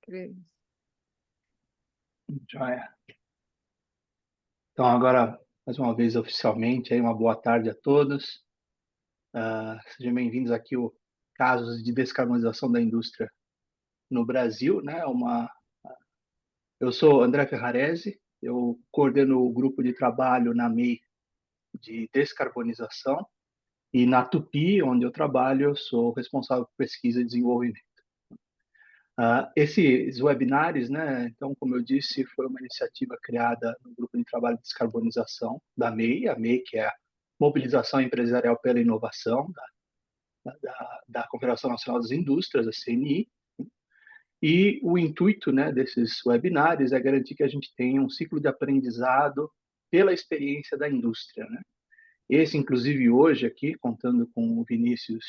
Três. Joia. Então, agora, mais uma vez, oficialmente, aí, uma boa tarde a todos. Sejam bem-vindos aqui ao Casos de Descarbonização da Indústria no Brasil, né? Eu sou André Ferrarese, eu coordeno o grupo de trabalho na MEI de descarbonização e na Tupi, onde eu trabalho, eu sou responsável por pesquisa e desenvolvimento. Esses webinários, né, então, como eu disse, foi uma iniciativa criada no Grupo de Trabalho de Descarbonização da MEI, a MEI, que é a Mobilização Empresarial pela Inovação, da Confederação Nacional das Indústrias, a CNI, e o intuito, né, desses webinários é garantir que a gente tenha um ciclo de aprendizado pela experiência da indústria, né? Esse, inclusive, hoje aqui, contando com o Vinícius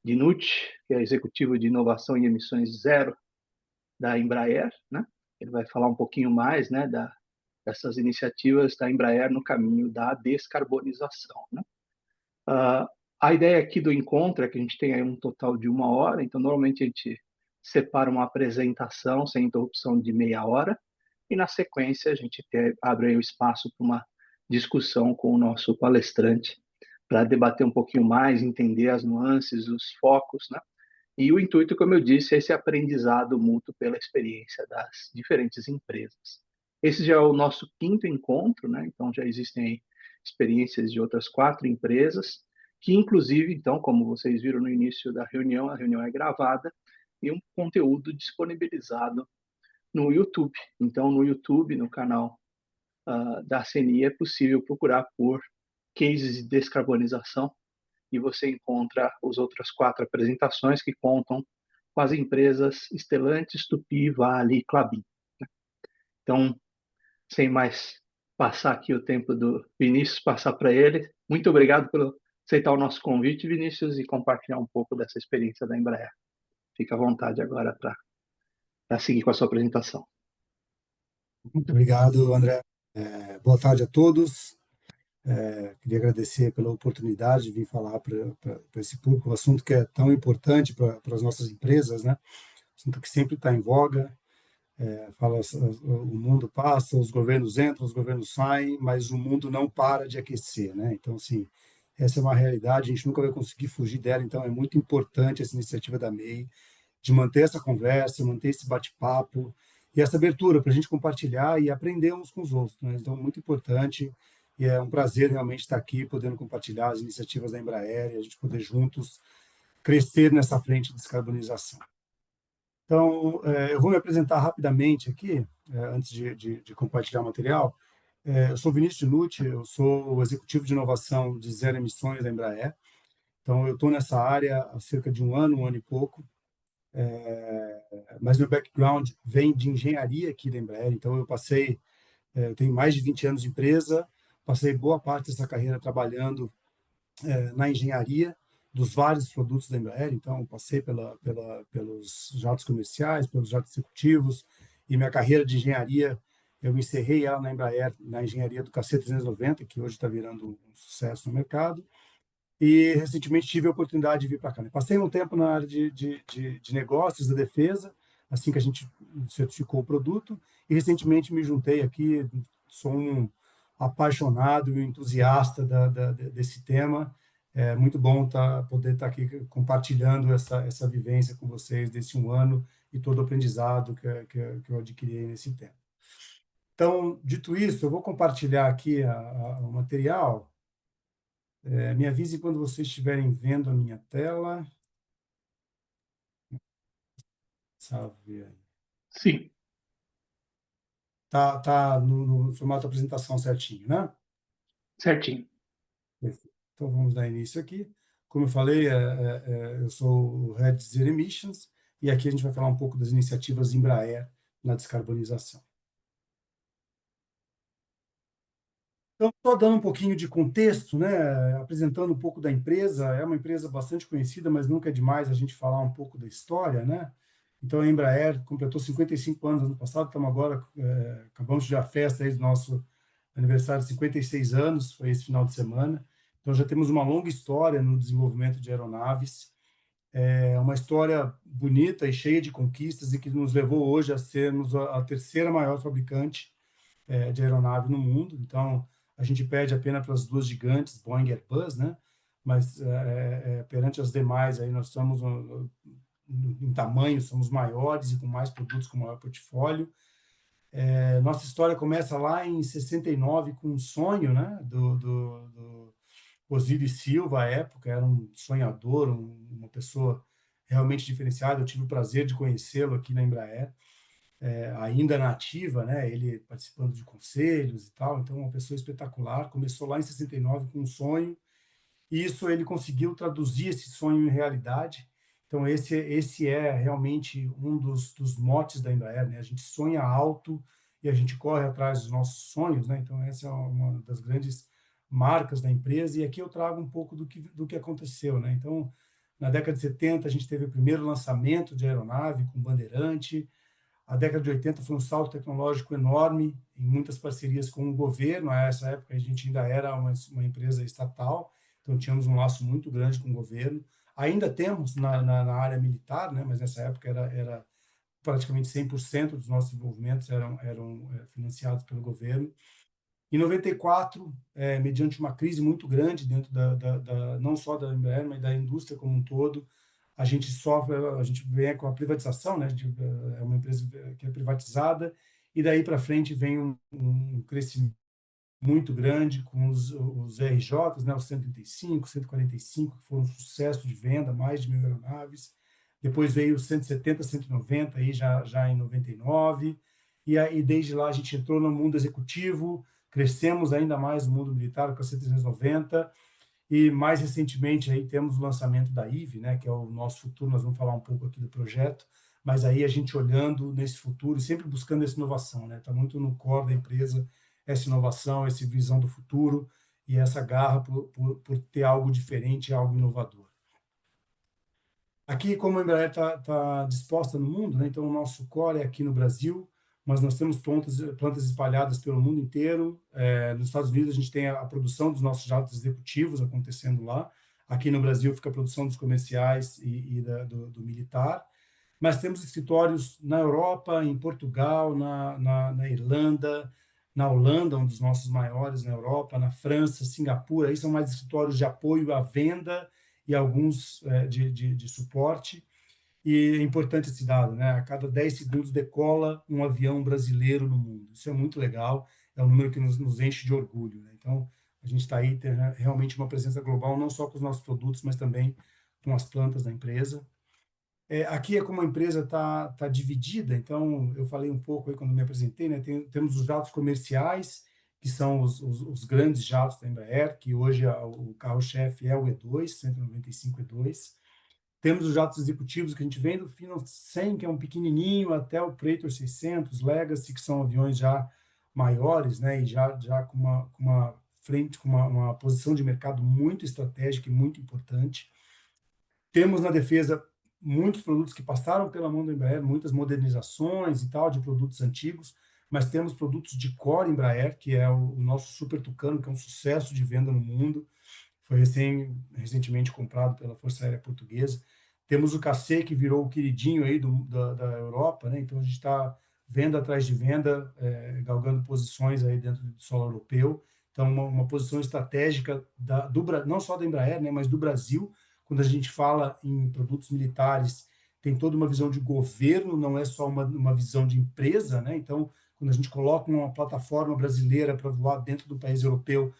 Dinucci, que é executivo de inovação e emissões zero da Embraer, né? Ele vai falar um pouquinho mais, né, dessas iniciativas da Embraer no caminho da descarbonização, né? A ideia aqui do encontro é que a gente tenha um total de 1 hora, então normalmente a gente separa uma apresentação sem interrupção de meia hora e na sequência a gente abre aí o espaço para uma discussão com o nosso palestrante para debater um pouquinho mais, entender as nuances, os focos, né? E o intuito, como eu disse, é esse aprendizado mútuo pela experiência das diferentes empresas. Esse já é o nosso 5º encontro, né? Então já existem experiências de outras 4 empresas, que inclusive, então, como vocês viram no início da reunião, a reunião é gravada e um conteúdo disponibilizado no YouTube. Então, no YouTube, no canal da CNI, é possível procurar por cases de descarbonização e você encontra as outras 4 apresentações que contam com as empresas Stellantis, Tupi, Vale e Klabin. Então, sem mais passar aqui o tempo do Vinícius, passar para ele. Muito obrigado por aceitar o nosso convite, Vinícius, e compartilhar um pouco dessa experiência da Embraer. Fica à vontade agora para seguir com a sua apresentação. Muito obrigado, André. Boa tarde a todos. Queria agradecer pela oportunidade de vir falar para esse público, um assunto que é tão importante para as nossas empresas, né? Assunto que sempre está em voga. O mundo passa, os governos entram, os governos saem, mas o mundo não para de aquecer, né? Então, assim, essa é uma realidade, a gente nunca vai conseguir fugir dela, então é muito importante essa iniciativa da MEI, de manter essa conversa, manter esse bate-papo e essa abertura para a gente compartilhar e aprender uns com os outros, né? Então, muito importante e é um prazer realmente estar aqui, podendo compartilhar as iniciativas da Embraer e a gente poder juntos crescer nessa frente de descarbonização. Então, eu vou me apresentar rapidamente aqui, antes de compartilhar o material. Eu sou Vinícius Dinucci, eu sou o executivo de inovação de zero emissões da Embraer. Então, eu estou nessa área há cerca de um ano e pouco, mas meu background vem de engenharia aqui da Embraer. Então, eu tenho mais de 20 anos de empresa, passei boa parte dessa carreira trabalhando na engenharia dos vários produtos da Embraer, então passei pelos jatos comerciais, pelos jatos executivos, e minha carreira de engenharia, eu encerrei ela na Embraer, na engenharia do KC390, que hoje está virando um sucesso no mercado, e recentemente tive a oportunidade de vir para cá. Passei um tempo na área de negócios da defesa, assim que a gente certificou o produto, e recentemente me juntei aqui, sou um apaixonado e entusiasta desse tema. É muito bom poder estar aqui compartilhando essa vivência com vocês desse um ano e todo o aprendizado que eu adquiri nesse tempo. Então, dito isso, eu vou compartilhar aqui o material. Me avise quando vocês estiverem vendo a minha tela. Salve aí. Sim. Tá no formato apresentação certinho, né? Certinho. Perfeito. Então, vamos dar início aqui. Como eu falei, eu sou o Head de Zero Emissions, e aqui a gente vai falar um pouco das iniciativas Embraer na descarbonização. Então, só dando um pouquinho de contexto, né, apresentando um pouco da empresa, é uma empresa bastante conhecida, mas nunca é demais a gente falar um pouco da história, né? Então, a Embraer completou 55 anos ano passado, estamos agora, acabamos de dar a festa aí do nosso aniversário de 56 anos, foi esse final de semana. Então, já temos uma longa história no desenvolvimento de aeronaves. É uma história bonita e cheia de conquistas e que nos levou hoje a sermos a terceira maior fabricante de aeronave no mundo. Então, a gente perde apenas para as duas gigantes, Boeing e Airbus, né? Mas perante as demais, aí nós somos em tamanho, somos maiores e com mais produtos, com maior portfólio. Nossa história começa lá em 69 com um sonho, né? Do Osiris Silva, à época, era um sonhador, uma pessoa realmente diferenciada. Eu tive o prazer de conhecê-lo aqui na Embraer, ainda na ativa, né? Ele participando de conselhos e tal. Então, uma pessoa espetacular. Começou lá em 69 com um sonho, e isso ele conseguiu traduzir esse sonho em realidade. Então, esse é realmente um dos motes da Embraer, né? A gente sonha alto e a gente corre atrás dos nossos sonhos, né? Então, essa é uma das grandes marcas da empresa. E aqui eu trago um pouco do que aconteceu, né? Então, na década de 70, a gente teve o primeiro lançamento de aeronave com Bandeirante. A década de 80 foi um salto tecnológico enorme, em muitas parcerias com o governo. Nessa época, a gente ainda era uma empresa estatal, então tínhamos um laço muito grande com o governo. Ainda temos na área militar, né, mas nessa época era praticamente 100% dos nossos desenvolvimentos eram financiados pelo governo. Em 94, mediante uma crise muito grande dentro não só da Embraer, mas da indústria como um todo, a gente vem com a privatização, né? É uma empresa que é privatizada, e daí para frente vem um crescimento muito grande com os RJs, né? Os 135, 145, que foram um sucesso de venda, mais de 1.000 aeronaves. Depois veio o 170, 190, aí já em 99, e aí desde lá a gente entrou no mundo executivo, crescemos ainda mais no mundo militar com a 790, e mais recentemente aí temos o lançamento da IVE, né, que é o nosso futuro. Nós vamos falar um pouco aqui do projeto, mas aí a gente olhando nesse futuro e sempre buscando essa inovação, né? Está muito no core da empresa essa inovação, essa visão do futuro e essa garra por ter algo diferente, algo inovador. Aqui, como a Embraer está disposta no mundo, né? Então o nosso core é aqui no Brasil, mas nós temos plantas espalhadas pelo mundo inteiro. Nos Estados Unidos, a gente tem a produção dos nossos jatos executivos acontecendo lá. Aqui no Brasil fica a produção dos comerciais e do militar. Mas temos escritórios na Europa, em Portugal, na Irlanda, na Holanda, um dos nossos maiores na Europa, na França, Singapura. Aí são mais escritórios de apoio à venda e alguns de suporte. E é importante esse dado, né? A cada 10 segundos decola um avião brasileiro no mundo. Isso é muito legal, é um número que nos enche de orgulho, né? Então, a gente está aí, tem realmente uma presença global, não só com os nossos produtos, mas também com as plantas da empresa. Aqui é como a empresa está dividida, então eu falei um pouco aí quando me apresentei, né? Temos os jatos comerciais, que são os grandes jatos da Embraer, que hoje o carro-chefe é o E2, 195 E2. Temos os jatos executivos, que a gente vem do Phenom 100, que é um pequenininho, até o Praetor 600, Legacy, que são aviões já maiores, né? E já com uma frente, com uma posição de mercado muito estratégica e muito importante. Temos na defesa muitos produtos que passaram pela mão da Embraer, muitas modernizações e tal de produtos antigos, mas temos produtos de core Embraer, que é o nosso Super Tucano, que é um sucesso de venda no mundo. Foi recentemente comprado pela Força Aérea Portuguesa. Temos o KC, que virou o queridinho aí da Europa, né? Então a gente está venda atrás de venda, galgando posições aí dentro do solo europeu. Então uma posição estratégica não só da Embraer, né? Mas do Brasil. Quando a gente fala em produtos militares, tem toda uma visão de governo, não é só uma visão de empresa, né? Então quando a gente coloca uma plataforma brasileira para voar dentro do país europeu,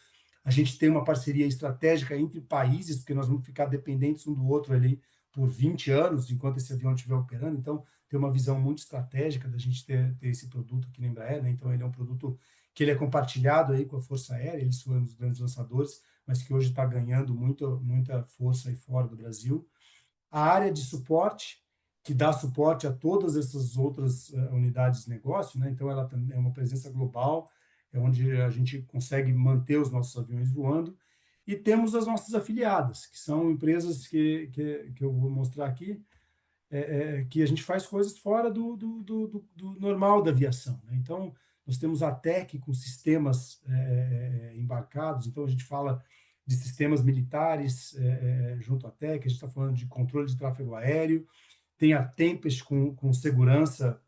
a gente tem uma parceria estratégica entre países, porque nós vamos ficar dependentes um do outro ali por 20 anos, enquanto esse avião estiver operando. Então, tem uma visão muito estratégica da gente ter esse produto aqui na Embraer, né? Então, ele é um produto que ele é compartilhado aí com a Força Aérea, eles são os grandes lançadores, mas que hoje está ganhando muita força aí fora do Brasil. A área de suporte, que dá suporte a todas essas outras unidades de negócio, né? Então, ela é uma presença global, é onde a gente consegue manter os nossos aviões voando. E temos as nossas afiliadas, que são empresas que eu vou mostrar aqui, que a gente faz coisas fora do normal da aviação, né? Então, nós temos a TEC com sistemas embarcados, então a gente fala de sistemas militares junto à TEC, a gente está falando de controle de tráfego aéreo, tem a Tempest com segurança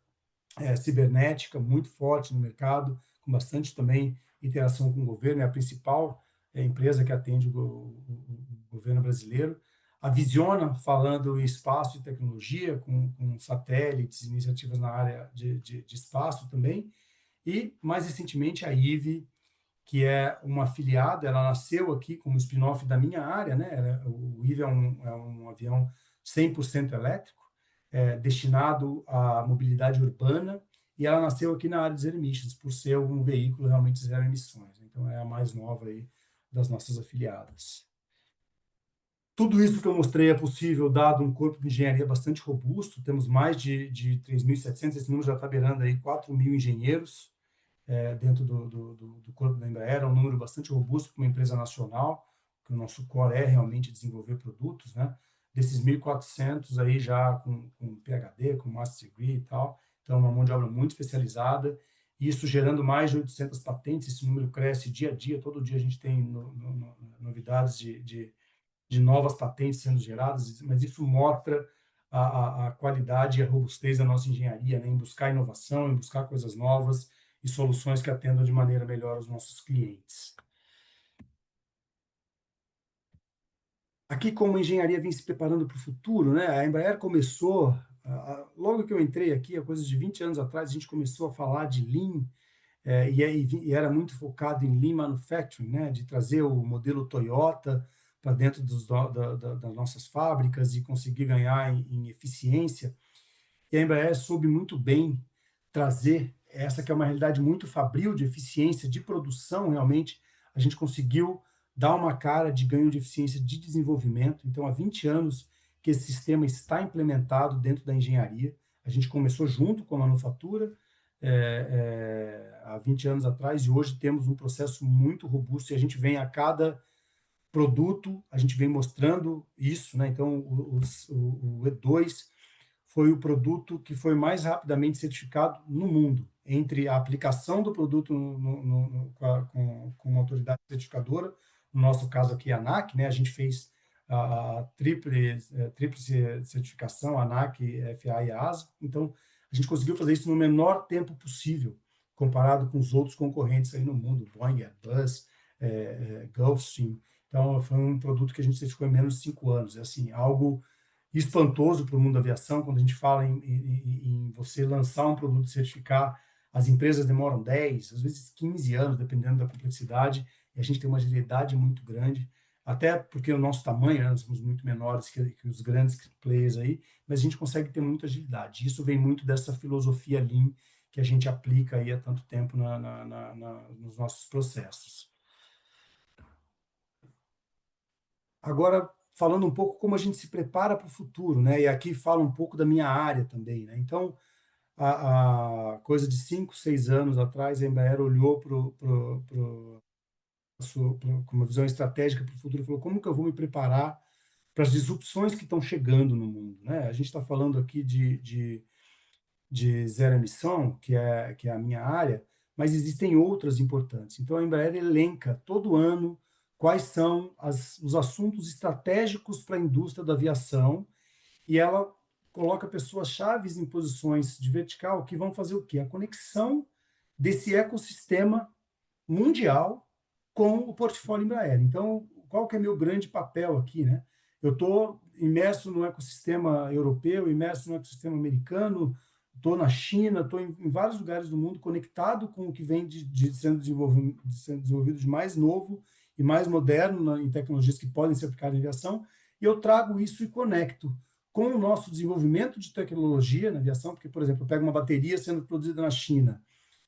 cibernética muito forte no mercado, com bastante também interação com o governo, é a principal empresa que atende o governo brasileiro. A Visiona, falando em espaço e tecnologia, com satélites, iniciativas na área de espaço também. E, mais recentemente, a IVE, que é uma afiliada, ela nasceu aqui como spin-off da minha área, né? O IVE é um avião 100% elétrico, destinado à mobilidade urbana, e ela nasceu aqui na área de zero emissions, por ser um veículo realmente zero emissões. Então, é a mais nova aí das nossas afiliadas. Tudo isso que eu mostrei é possível dado um corpo de engenharia bastante robusto, temos mais de 3.700, esse número já está beirando aí 4.000 engenheiros, dentro do corpo da Embraer, é um número bastante robusto para uma empresa nacional, que o nosso core é realmente desenvolver produtos, né? Desses 1.400 aí já com PhD, com Master Degree e tal, então uma mão de obra muito especializada, isso gerando mais de 800 patentes, esse número cresce dia a dia, todo dia a gente tem novidades de novas patentes sendo geradas, mas isso mostra a qualidade e a robustez da nossa engenharia, né? Em buscar inovação, em buscar coisas novas e soluções que atendam de maneira melhor os nossos clientes. Aqui, como a engenharia vem se preparando para o futuro, né? A Embraer começou, logo que eu entrei aqui, há coisa de 20 anos atrás, a gente começou a falar de Lean, e era muito focado em Lean Manufacturing, né? De trazer o modelo Toyota para dentro das nossas fábricas e conseguir ganhar em eficiência. E a Embraer soube muito bem trazer essa que é uma realidade muito fabril de eficiência de produção, realmente a gente conseguiu dar uma cara de ganho de eficiência de desenvolvimento. Então, há 20 anos que esse sistema está implementado dentro da engenharia. A gente começou junto com a manufatura há 20 anos atrás e hoje temos um processo muito robusto e a gente vem a cada produto, a gente vem mostrando isso, né? Então, o E2 foi o produto que foi mais rapidamente certificado no mundo, entre a aplicação do produto com uma autoridade certificadora, no nosso caso aqui a ANAC, né? A gente fez a tríplice certificação, ANAC, FAA e ASA, então a gente conseguiu fazer isso no menor tempo possível, comparado com os outros concorrentes aí no mundo, Boeing, Airbus, Gulfstream. Então, foi um produto que a gente certificou em menos de 5 anos. É assim, algo espantoso para o mundo da aviação, quando a gente fala em você lançar um produto e certificar, as empresas demoram 10, às vezes 15 anos, dependendo da complexidade, e a gente tem uma agilidade muito grande, até porque o nosso tamanho, né, nós somos muito menores que os grandes players aí, mas a gente consegue ter muita agilidade. Isso vem muito dessa filosofia Lean que a gente aplica aí há tanto tempo nos nossos processos. Agora, falando um pouco como a gente se prepara para o futuro, né? E aqui fala um pouco da minha área também, né? Então, a coisa de 5, 6 anos atrás, a Embraer olhou com uma visão estratégica para o futuro e falou: como que eu vou me preparar para as disrupções que estão chegando no mundo, né? A gente está falando aqui de zero emissão, que é a minha área, mas existem outras importantes. Então, a Embraer elenca todo ano quais são os assuntos estratégicos para a indústria da aviação e ela coloca pessoas-chave em posições de vertical que vão fazer o quê? A conexão desse ecossistema mundial com o portfólio Embraer. Então, qual que é meu grande papel aqui, né? Eu estou imerso no ecossistema europeu, imerso no ecossistema americano, estou na China, estou em vários lugares do mundo conectado com o que vem sendo desenvolvido de mais novo e mais moderno em tecnologias que podem ser aplicadas em aviação, e eu trago isso e conecto com o nosso desenvolvimento de tecnologia na aviação, porque, por exemplo, eu pego uma bateria sendo produzida na China,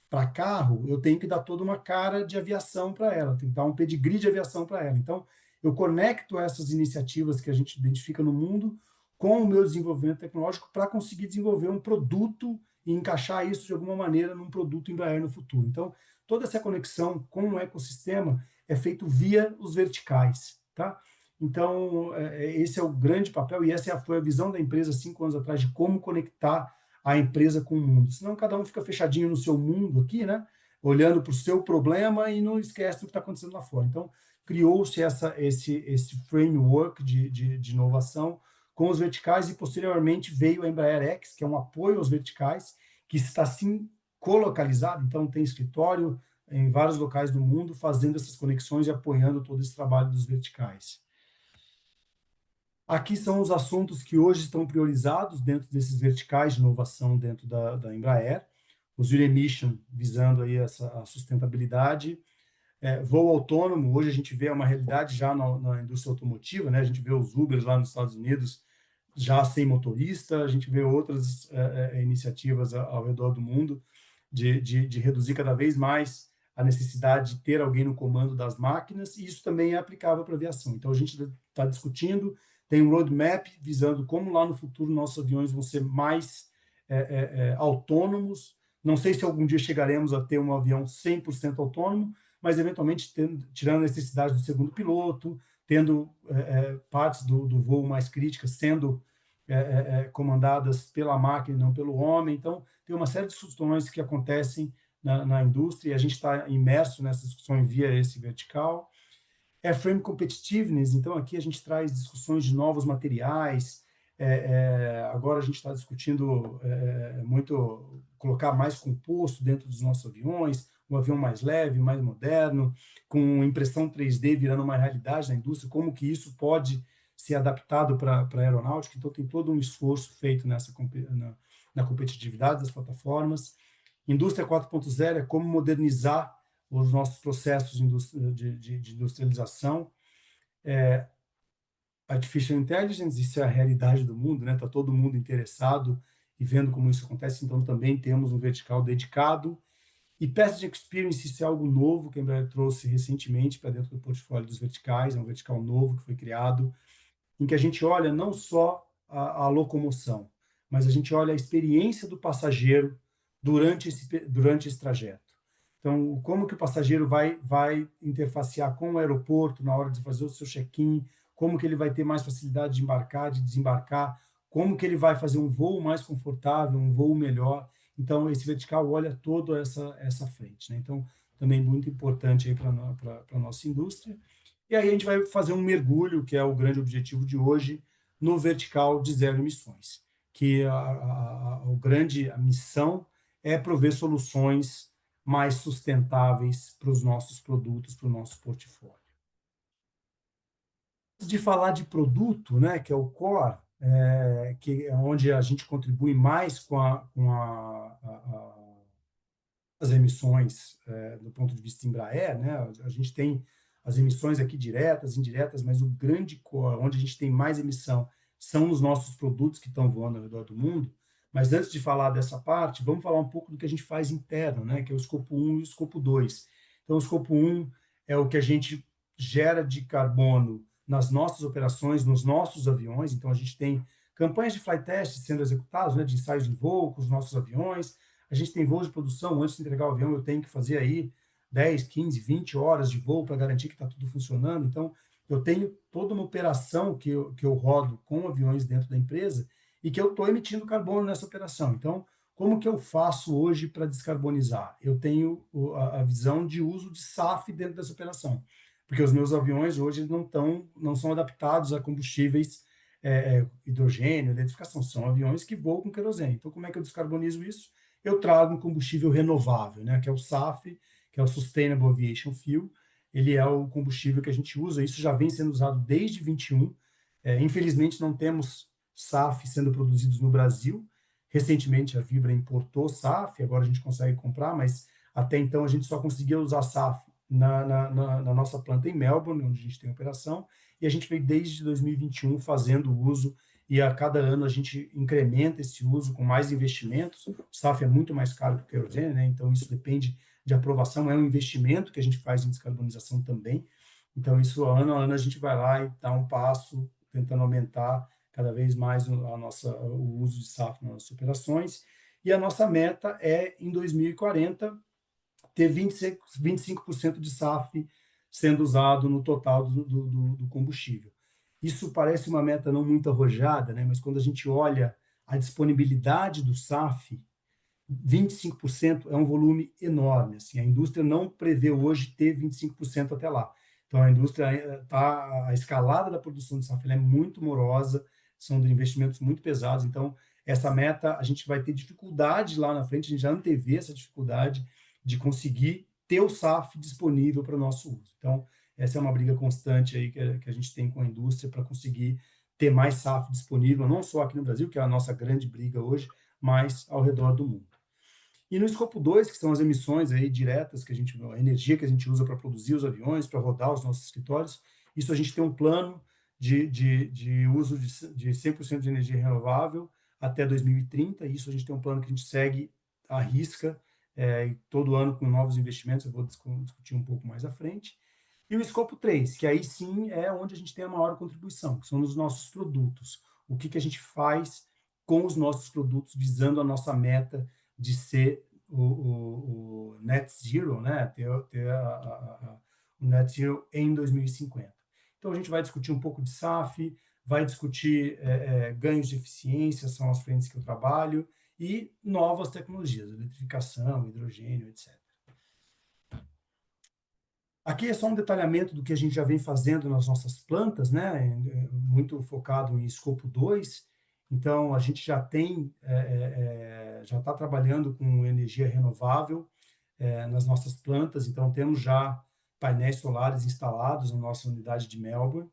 para carro, eu tenho que dar toda uma cara de aviação para ela, tenho que dar um pedigree de aviação para ela. Então, eu conecto essas iniciativas que a gente identifica no mundo com o meu desenvolvimento tecnológico para conseguir desenvolver um produto e encaixar isso de alguma maneira num produto Embraer no futuro. Então, toda essa conexão com o ecossistema é feito via os verticais, tá? Então, esse é o grande papel e essa foi a visão da empresa 5 anos atrás de como conectar a empresa com o mundo. Senão cada um fica fechadinho no seu mundo aqui, né? Olhando para o seu problema e não esquece o que está acontecendo lá fora. Então, criou-se esse framework de inovação com os verticais e, posteriormente, veio a Embraer X, que é um apoio aos verticais, que está, sim, colocalizado, então tem escritório em vários locais do mundo, fazendo essas conexões e apoiando todo esse trabalho dos verticais. Aqui são os assuntos que hoje estão priorizados dentro desses verticais de inovação dentro da Embraer. O Zero Emission, visando aí a sustentabilidade. Voo autônomo, hoje a gente vê uma realidade já na indústria automotiva, né? A gente vê os Ubers lá nos Estados Unidos já sem motorista, a gente vê outras iniciativas ao redor do mundo de reduzir cada vez mais a necessidade de ter alguém no comando das máquinas, e isso também é aplicável para a aviação. Então, a gente está discutindo, tem um roadmap visando como lá no futuro nossos aviões vão ser mais autônomos. Não sei se algum dia chegaremos a ter um avião 100% autônomo, mas eventualmente tirando a necessidade do segundo piloto, tendo partes do voo mais críticas sendo comandadas pela máquina e não pelo homem. Então, tem uma série de discussões que acontecem na indústria, e a gente está imerso nessa discussão via esse vertical. Airframe Competitiveness, então aqui a gente traz discussões de novos materiais. Agora a gente está discutindo muito colocar mais composto dentro dos nossos aviões, um avião mais leve, mais moderno, com impressão 3D virando uma realidade na indústria, como que isso pode ser adaptado para a aeronáutica. Então tem todo um esforço feito na competitividade das plataformas. Indústria 4.0 é como modernizar os nossos processos de industrialização. Artificial Intelligence, isso é a realidade do mundo, né? Está todo mundo interessado e vendo como isso acontece, então também temos um vertical dedicado. E Passenger Experience, isso é algo novo que a Embraer trouxe recentemente para dentro do portfólio dos verticais, é um vertical novo que foi criado, em que a gente olha não só a locomoção, mas a gente olha a experiência do passageiro durante esse trajeto. Então, como que o passageiro vai interfacear com o aeroporto na hora de fazer o seu check-in, como que ele vai ter mais facilidade de embarcar, de desembarcar, como que ele vai fazer um voo mais confortável, um voo melhor. Então, esse vertical olha toda essa frente, né? Então, também muito importante para a nossa indústria. E aí a gente vai fazer um mergulho, que é o grande objetivo de hoje, no vertical de zero emissões, que a missão é prover soluções mais sustentáveis para os nossos produtos, para o nosso portfólio. Antes de falar de produto, né, que é o core, que é onde a gente contribui mais com as emissões do ponto de vista Embraer, né? A gente tem as emissões aqui diretas, indiretas, mas o grande core, onde a gente tem mais emissão, são nos nossos produtos que estão voando ao redor do mundo. Mas antes de falar dessa parte, vamos falar um pouco do que a gente faz interno, né? Que é o escopo 1 e o escopo 2. Então, o escopo 1 é o que a gente gera de carbono nas nossas operações, nos nossos aviões. Então, a gente tem campanhas de flight test sendo executadas, né, de ensaios em voo com os nossos aviões. A gente tem voos de produção, antes de entregar o avião, eu tenho que fazer aí 10, 15, 20 horas de voo para garantir que está tudo funcionando. Então, eu tenho toda uma operação que eu rodo com aviões dentro da empresa e que eu estou emitindo carbono nessa operação. Então, como que eu faço hoje para descarbonizar? Eu tenho a visão de uso de SAF dentro dessa operação, porque os meus aviões hoje não são adaptados a combustíveis hidrogênio, eletrificação, são aviões que voam com querosene. Então, como é que eu descarbonizo isso? Eu trago um combustível renovável, né, que é o SAF, que é o Sustainable Aviation Fuel. Ele é o combustível que a gente usa, isso já vem sendo usado desde 21. Infelizmente, não temos SAF sendo produzidos no Brasil. Recentemente, a Vibra importou SAF, agora a gente consegue comprar, mas até então a gente só conseguia usar SAF na nossa planta em Melbourne, onde a gente tem operação, e a gente veio desde 2021 fazendo uso, e a cada ano a gente incrementa esse uso com mais investimentos. O SAF é muito mais caro que o querosene, né? Então isso depende de aprovação, é um investimento que a gente faz em descarbonização também. Então isso, ano a ano, a gente vai lá e dá um passo, tentando aumentar cada vez mais o uso de SAF nas nossas operações, e a nossa meta é, em 2040, ter 25% de SAF sendo usado no total do combustível. Isso parece uma meta não muito arrojada, né? Mas quando a gente olha a disponibilidade do SAF, 25% é um volume enorme. Assim, a indústria não prevê hoje ter 25% até lá. Então, a indústria a escalada da produção de SAF ela é muito morosa, são de investimentos muito pesados. Então, essa meta, a gente vai ter dificuldade lá na frente, a gente já antevê essa dificuldade de conseguir ter o SAF disponível para o nosso uso. Então, essa é uma briga constante aí que a gente tem com a indústria para conseguir ter mais SAF disponível, não só aqui no Brasil, que é a nossa grande briga hoje, mas ao redor do mundo. E no escopo 2, que são as emissões aí diretas, a energia que a gente usa para produzir os aviões, para rodar os nossos escritórios, isso a gente tem um plano de uso de 100% de energia renovável até 2030, isso a gente tem um plano que a gente segue à risca, todo ano com novos investimentos, eu vou discutir um pouco mais à frente. E o escopo 3, que aí sim é onde a gente tem a maior contribuição, que são nos nossos produtos. O que a gente faz com os nossos produtos, visando a nossa meta de ser o net zero, né? ter o net zero em 2050. Então, a gente vai discutir um pouco de SAF, vai discutir ganhos de eficiência, são as frentes que eu trabalho, e novas tecnologias, eletrificação, hidrogênio, etc. Aqui é só um detalhamento do que a gente já vem fazendo nas nossas plantas, né? Muito focado em escopo 2. Então, a gente já já está trabalhando com energia renovável nas nossas plantas. Então, temos já painéis solares instalados na nossa unidade de Melbourne.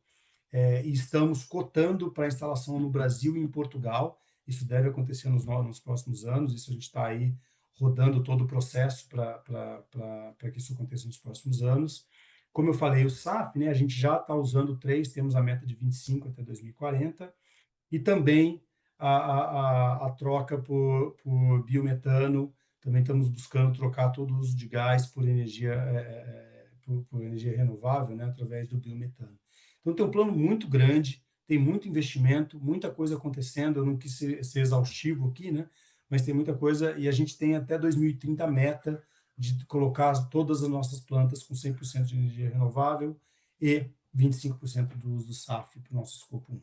E estamos cotando para instalação no Brasil e em Portugal. Isso deve acontecer nos próximos anos. Isso a gente está aí rodando todo o processo para que isso aconteça nos próximos anos. Como eu falei, o SAF, né, a gente já está usando 3, temos a meta de 25 até 2040, e também a troca por biometano, também estamos buscando trocar todo o uso de gás por por energia renovável, né, através do biometano. Então, tem um plano muito grande, tem muito investimento, muita coisa acontecendo. Eu não quis ser exaustivo aqui, né? Mas tem muita coisa, e a gente tem até 2030 a meta de colocar todas as nossas plantas com 100% de energia renovável e 25% do uso do SAF para o nosso escopo 1.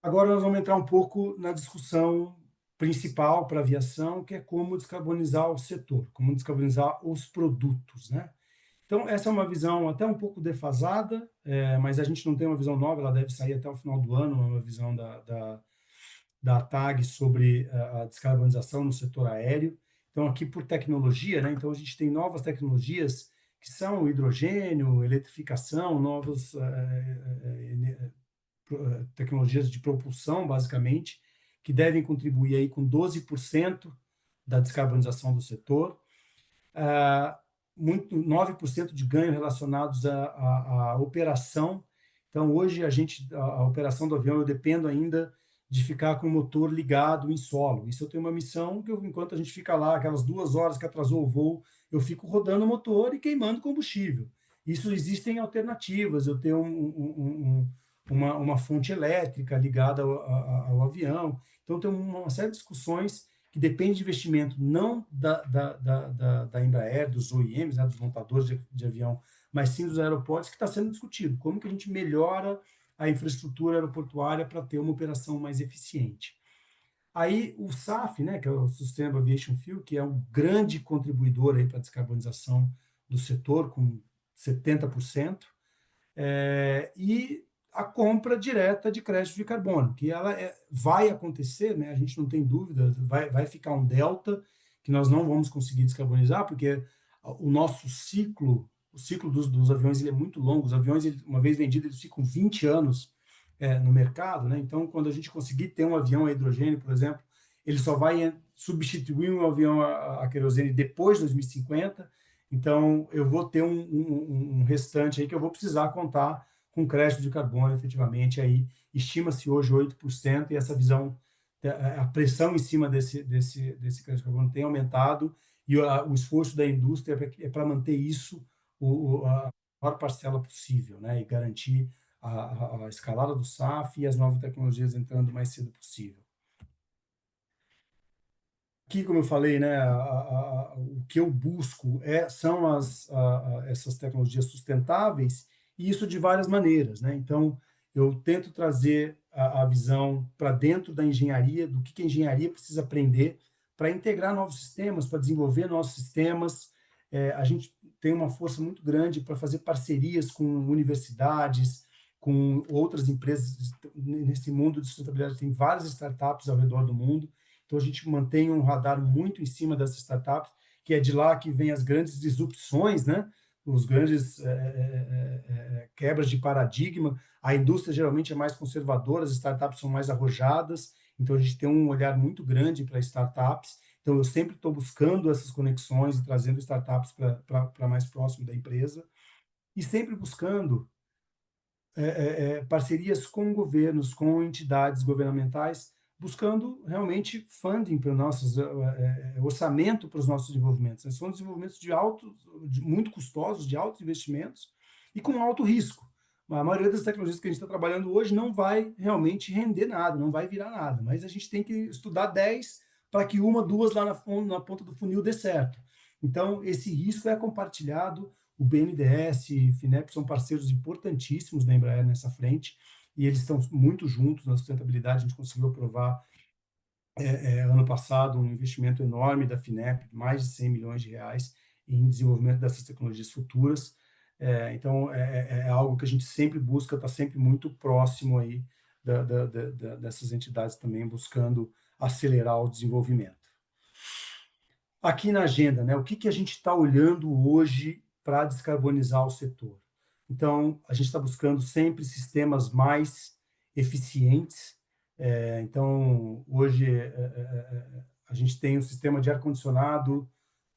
Agora nós vamos entrar um pouco na discussão principal para a aviação, que é como descarbonizar o setor, como descarbonizar os produtos, né? Então, essa é uma visão até um pouco defasada, mas a gente não tem uma visão nova, ela deve sair até o final do ano, uma visão da TAG sobre a descarbonização no setor aéreo. Então, aqui por tecnologia, né? Então, a gente tem novas tecnologias que são hidrogênio, eletrificação, novas tecnologias de propulsão, basicamente, que devem contribuir aí com 12% da descarbonização do setor. 9% de ganho relacionados à operação. Então, hoje, a operação do avião, eu dependo ainda de ficar com o motor ligado em solo. Isso eu tenho uma missão que, enquanto a gente fica lá, aquelas 2 horas que atrasou o voo, eu fico rodando o motor e queimando combustível. Isso existem alternativas, eu tenho uma fonte elétrica ligada ao avião. Então, tem uma série de discussões que depende de investimento não da Embraer, dos OEMs, né, dos montadores de avião, mas sim dos aeroportos, que está sendo discutido. Como que a gente melhora a infraestrutura aeroportuária para ter uma operação mais eficiente. Aí o SAF, né, que é o Sustainable Aviation Fuel, que é um grande contribuidor para a descarbonização do setor, com 70%, e a compra direta de crédito de carbono, que ela vai acontecer, né? A gente não tem dúvida, vai ficar um delta que nós não vamos conseguir descarbonizar, porque o nosso ciclo, o ciclo dos aviões, ele é muito longo. Os aviões, uma vez vendidos, eles ficam 20 anos no mercado, né? Então, quando a gente conseguir ter um avião a hidrogênio, por exemplo, ele só vai substituir um avião a querosene depois de 2050. Então, eu vou ter um restante aí que eu vou precisar contar com crédito de carbono, efetivamente. Aí estima-se hoje 8%, e essa visão, a pressão em cima desse crédito de carbono tem aumentado, e o esforço da indústria é para manter isso a maior parcela possível, né? E garantir a escalada do SAF e as novas tecnologias entrando o mais cedo possível. Aqui, como eu falei, né, o que eu busco são essas tecnologias sustentáveis, e isso de várias maneiras, né? Então, eu tento trazer a visão para dentro da engenharia, do que a engenharia precisa aprender para integrar novos sistemas, para desenvolver novos sistemas, a gente tem uma força muito grande para fazer parcerias com universidades, com outras empresas nesse mundo de sustentabilidade. Tem várias startups ao redor do mundo, então a gente mantém um radar muito em cima dessas startups, que é de lá que vem as grandes disrupções, né? Os grandes quebras de paradigma. A indústria geralmente é mais conservadora, as startups são mais arrojadas, então a gente tem um olhar muito grande para startups. Então eu sempre estou buscando essas conexões e trazendo startups para mais próximo da empresa e sempre buscando parcerias com governos, com entidades governamentais, buscando realmente funding para nossos orçamento para os nossos desenvolvimentos. São desenvolvimentos muito custosos, de altos investimentos e com alto risco. A maioria das tecnologias que a gente está trabalhando hoje não vai realmente render nada, não vai virar nada, mas a gente tem que estudar 10 para que uma, duas lá na ponta do funil dê certo. Então, esse risco é compartilhado. O BNDES e FINEP são parceiros importantíssimos da Embraer nessa frente, e eles estão muito juntos na sustentabilidade. A gente conseguiu aprovar ano passado um investimento enorme da FINEP, mais de 100 milhões de reais, em desenvolvimento dessas tecnologias futuras. Então, é algo que a gente sempre busca, está sempre muito próximo aí dessas entidades também, buscando acelerar o desenvolvimento. Aqui na agenda, né, o que a gente está olhando hoje para descarbonizar o setor? Então, a gente está buscando sempre sistemas mais eficientes. Então, hoje, a gente tem o sistema de ar-condicionado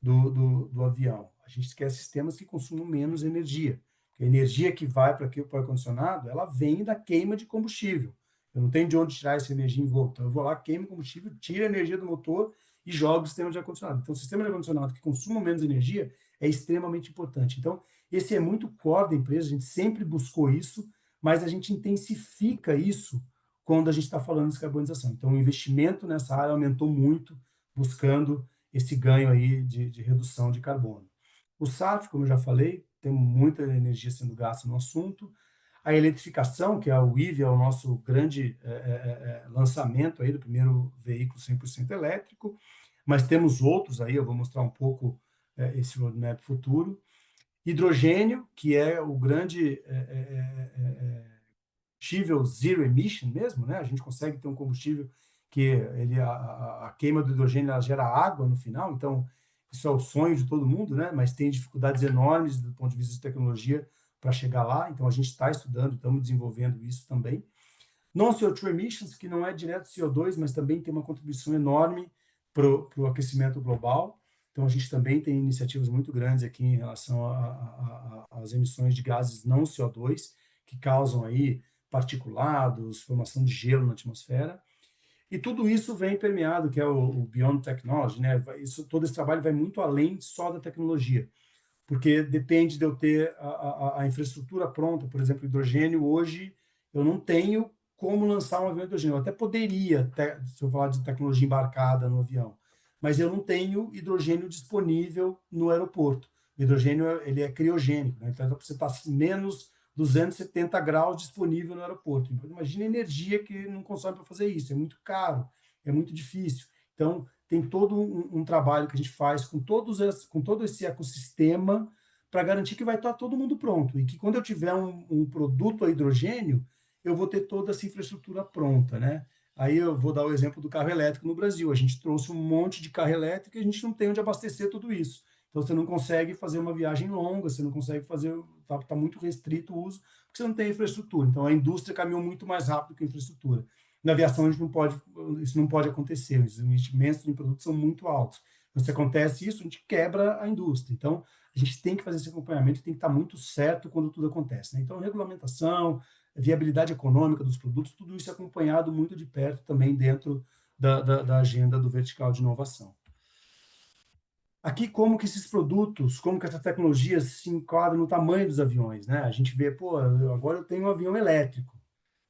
do avião. A gente quer sistemas que consumam menos energia. A energia que vai para o ar-condicionado, ela vem da queima de combustível. Eu não tenho de onde tirar essa energia em voo. Então, eu vou lá, queimo combustível, tiro a energia do motor e jogo o sistema de ar-condicionado. Então, o sistema de ar-condicionado que consuma menos energia é extremamente importante. Então, esse é muito core da empresa, a gente sempre buscou isso, mas a gente intensifica isso quando a gente está falando de descarbonização. Então, o investimento nessa área aumentou muito, buscando esse ganho aí de redução de carbono. O SAF, como eu já falei, tem muita energia sendo gasta no assunto. A eletrificação, que é o EV, é o nosso grande lançamento aí do primeiro veículo 100% elétrico, mas temos outros aí, eu vou mostrar um pouco esse roadmap futuro. Hidrogênio, que é o grande combustível zero emission mesmo, né? A gente consegue ter um combustível que a queima do hidrogênio ela gera água no final, então isso é o sonho de todo mundo, né? Mas tem dificuldades enormes do ponto de vista de tecnologia para chegar lá, então a gente está estudando, estamos desenvolvendo isso também. Non-CO2 emissions, que não é direto CO2, mas também tem uma contribuição enorme para o aquecimento global. Então, a gente também tem iniciativas muito grandes aqui em relação às emissões de gases não CO2, que causam aí particulados, formação de gelo na atmosfera. E tudo isso vem permeado, que é o Beyond Technology, né? Todo esse trabalho vai muito além só da tecnologia, porque depende de eu ter a infraestrutura pronta. Por exemplo, hidrogênio, hoje eu não tenho como lançar um avião hidrogênio. Eu até poderia, se eu falar de tecnologia embarcada no avião, mas eu não tenho hidrogênio disponível no aeroporto. O hidrogênio ele é criogênico, né? Então você está menos 270 graus disponível no aeroporto. Então, imagina a energia que não consome para fazer isso. É muito caro, é muito difícil. Então, tem todo um trabalho que a gente faz com todo esse ecossistema para garantir que vai estar todo mundo pronto e que quando eu tiver um produto a hidrogênio, eu vou ter toda essa infraestrutura pronta, né? Aí eu vou dar o exemplo do carro elétrico no Brasil. A gente trouxe um monte de carro elétrico e a gente não tem onde abastecer tudo isso. Então você não consegue fazer uma viagem longa, você não consegue fazer, tá muito restrito o uso, porque você não tem infraestrutura. Então a indústria caminhou muito mais rápido que a infraestrutura. Na aviação a gente não pode, isso não pode acontecer, os investimentos em produtos são muito altos. Então, se acontece isso, a gente quebra a indústria. Então, a gente tem que fazer esse acompanhamento, tem que estar muito certo quando tudo acontece, né? Então, regulamentação, viabilidade econômica dos produtos, tudo isso é acompanhado muito de perto também dentro da agenda do vertical de inovação. Aqui, como que esses produtos, como que essas tecnologias se enquadram no tamanho dos aviões, né? A gente vê, pô, agora eu tenho um avião elétrico.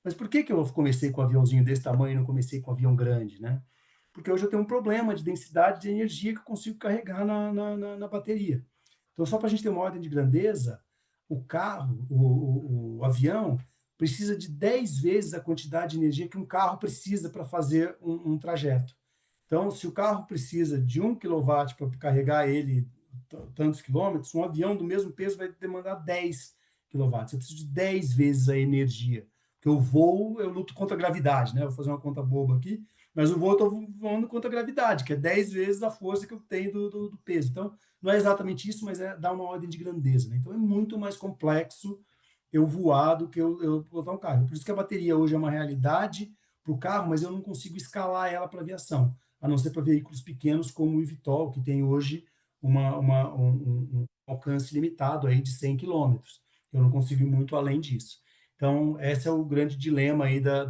Mas por que eu comecei com um aviãozinho desse tamanho e não comecei com um avião grande, né? Porque hoje eu tenho um problema de densidade de energia que eu consigo carregar na bateria. Então, só para a gente ter uma ordem de grandeza, o carro, o avião, precisa de 10 vezes a quantidade de energia que um carro precisa para fazer um trajeto. Então, se o carro precisa de 1 kW para carregar ele tantos quilômetros, um avião do mesmo peso vai demandar 10 quilowatts. Eu preciso de 10 vezes a energia. Porque o voo, eu luto contra a gravidade, né? Vou fazer uma conta boba aqui, mas o voo eu estou voando contra a gravidade, que é 10 vezes a força que eu tenho do peso. Então, não é exatamente isso, mas dá uma ordem de grandeza, né? Então, é muito mais complexo eu voar do que eu botar um carro. Por isso que a bateria hoje é uma realidade para o carro, mas eu não consigo escalar ela para aviação, a não ser para veículos pequenos como o eVTOL, que tem hoje um alcance limitado aí de 100 quilômetros. Eu não consigo ir muito além disso. Então, esse é o grande dilema aí da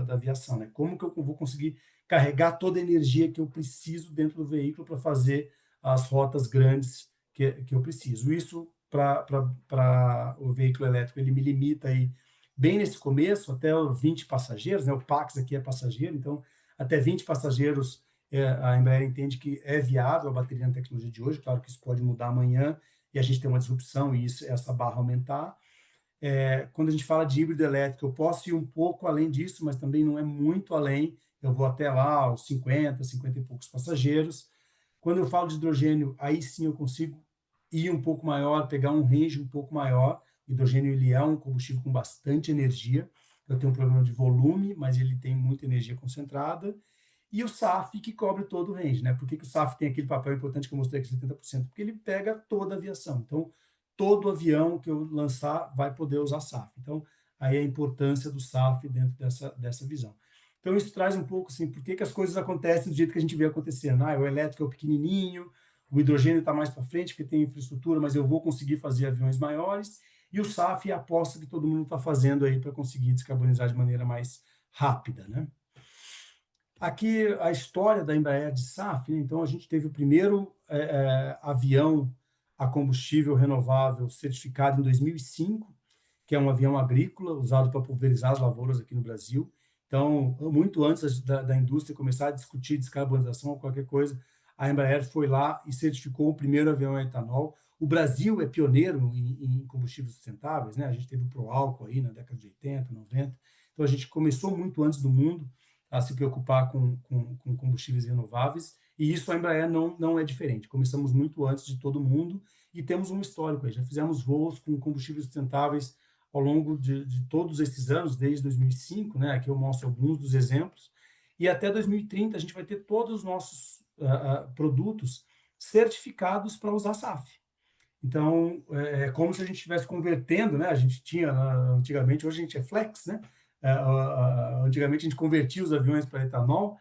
aviação, né? Como que eu vou conseguir carregar toda a energia que eu preciso dentro do veículo para fazer as rotas grandes que eu preciso. Isso, para o veículo elétrico, ele me limita aí bem nesse começo, até os 20 passageiros, né? O Pax aqui é passageiro, então até 20 passageiros a Embraer entende que é viável a bateria na tecnologia de hoje. Claro que isso pode mudar amanhã e a gente tem uma disrupção e essa barra aumentar. Quando a gente fala de híbrido elétrico, eu posso ir um pouco além disso, mas também não é muito além. Eu vou até lá aos 50, 50 e poucos passageiros. Quando eu falo de hidrogênio, aí sim eu consigo ir um pouco maior, pegar um range um pouco maior. O hidrogênio ele é um combustível com bastante energia. Eu tenho um problema de volume, mas ele tem muita energia concentrada. E o SAF que cobre todo o range, né? Por que o SAF tem aquele papel importante que eu mostrei aqui, 70%? Porque ele pega toda a aviação. Então, todo avião que eu lançar vai poder usar SAF. Então, aí a importância do SAF dentro dessa visão. Então, isso traz um pouco assim, por que as coisas acontecem do jeito que a gente vê acontecendo. O elétrico é o pequenininho, o hidrogênio está mais para frente, porque tem infraestrutura, mas eu vou conseguir fazer aviões maiores. E o SAF é a aposta que todo mundo está fazendo aí para conseguir descarbonizar de maneira mais rápida, né? Aqui a história da Embraer de SAF, né? Então a gente teve o primeiro avião a combustível renovável certificado em 2005, que é um avião agrícola usado para pulverizar as lavouras aqui no Brasil. Então, muito antes da indústria começar a discutir descarbonização ou qualquer coisa, a Embraer foi lá e certificou o primeiro avião a etanol. O Brasil é pioneiro em combustíveis sustentáveis, né? A gente teve o Proálcool aí na década de 80, 90. Então, a gente começou muito antes do mundo a se preocupar com combustíveis renováveis, e isso a Embraer não é diferente. Começamos muito antes de todo mundo e temos um histórico aí. Já fizemos voos com combustíveis sustentáveis ao longo de todos esses anos, desde 2005, né? Aqui eu mostro alguns dos exemplos, e até 2030 a gente vai ter todos os nossos produtos certificados para usar SAF. Então, é como se a gente estivesse convertendo, né? A gente tinha antigamente, hoje a gente é flex, né? Antigamente a gente convertia os aviões para etanol.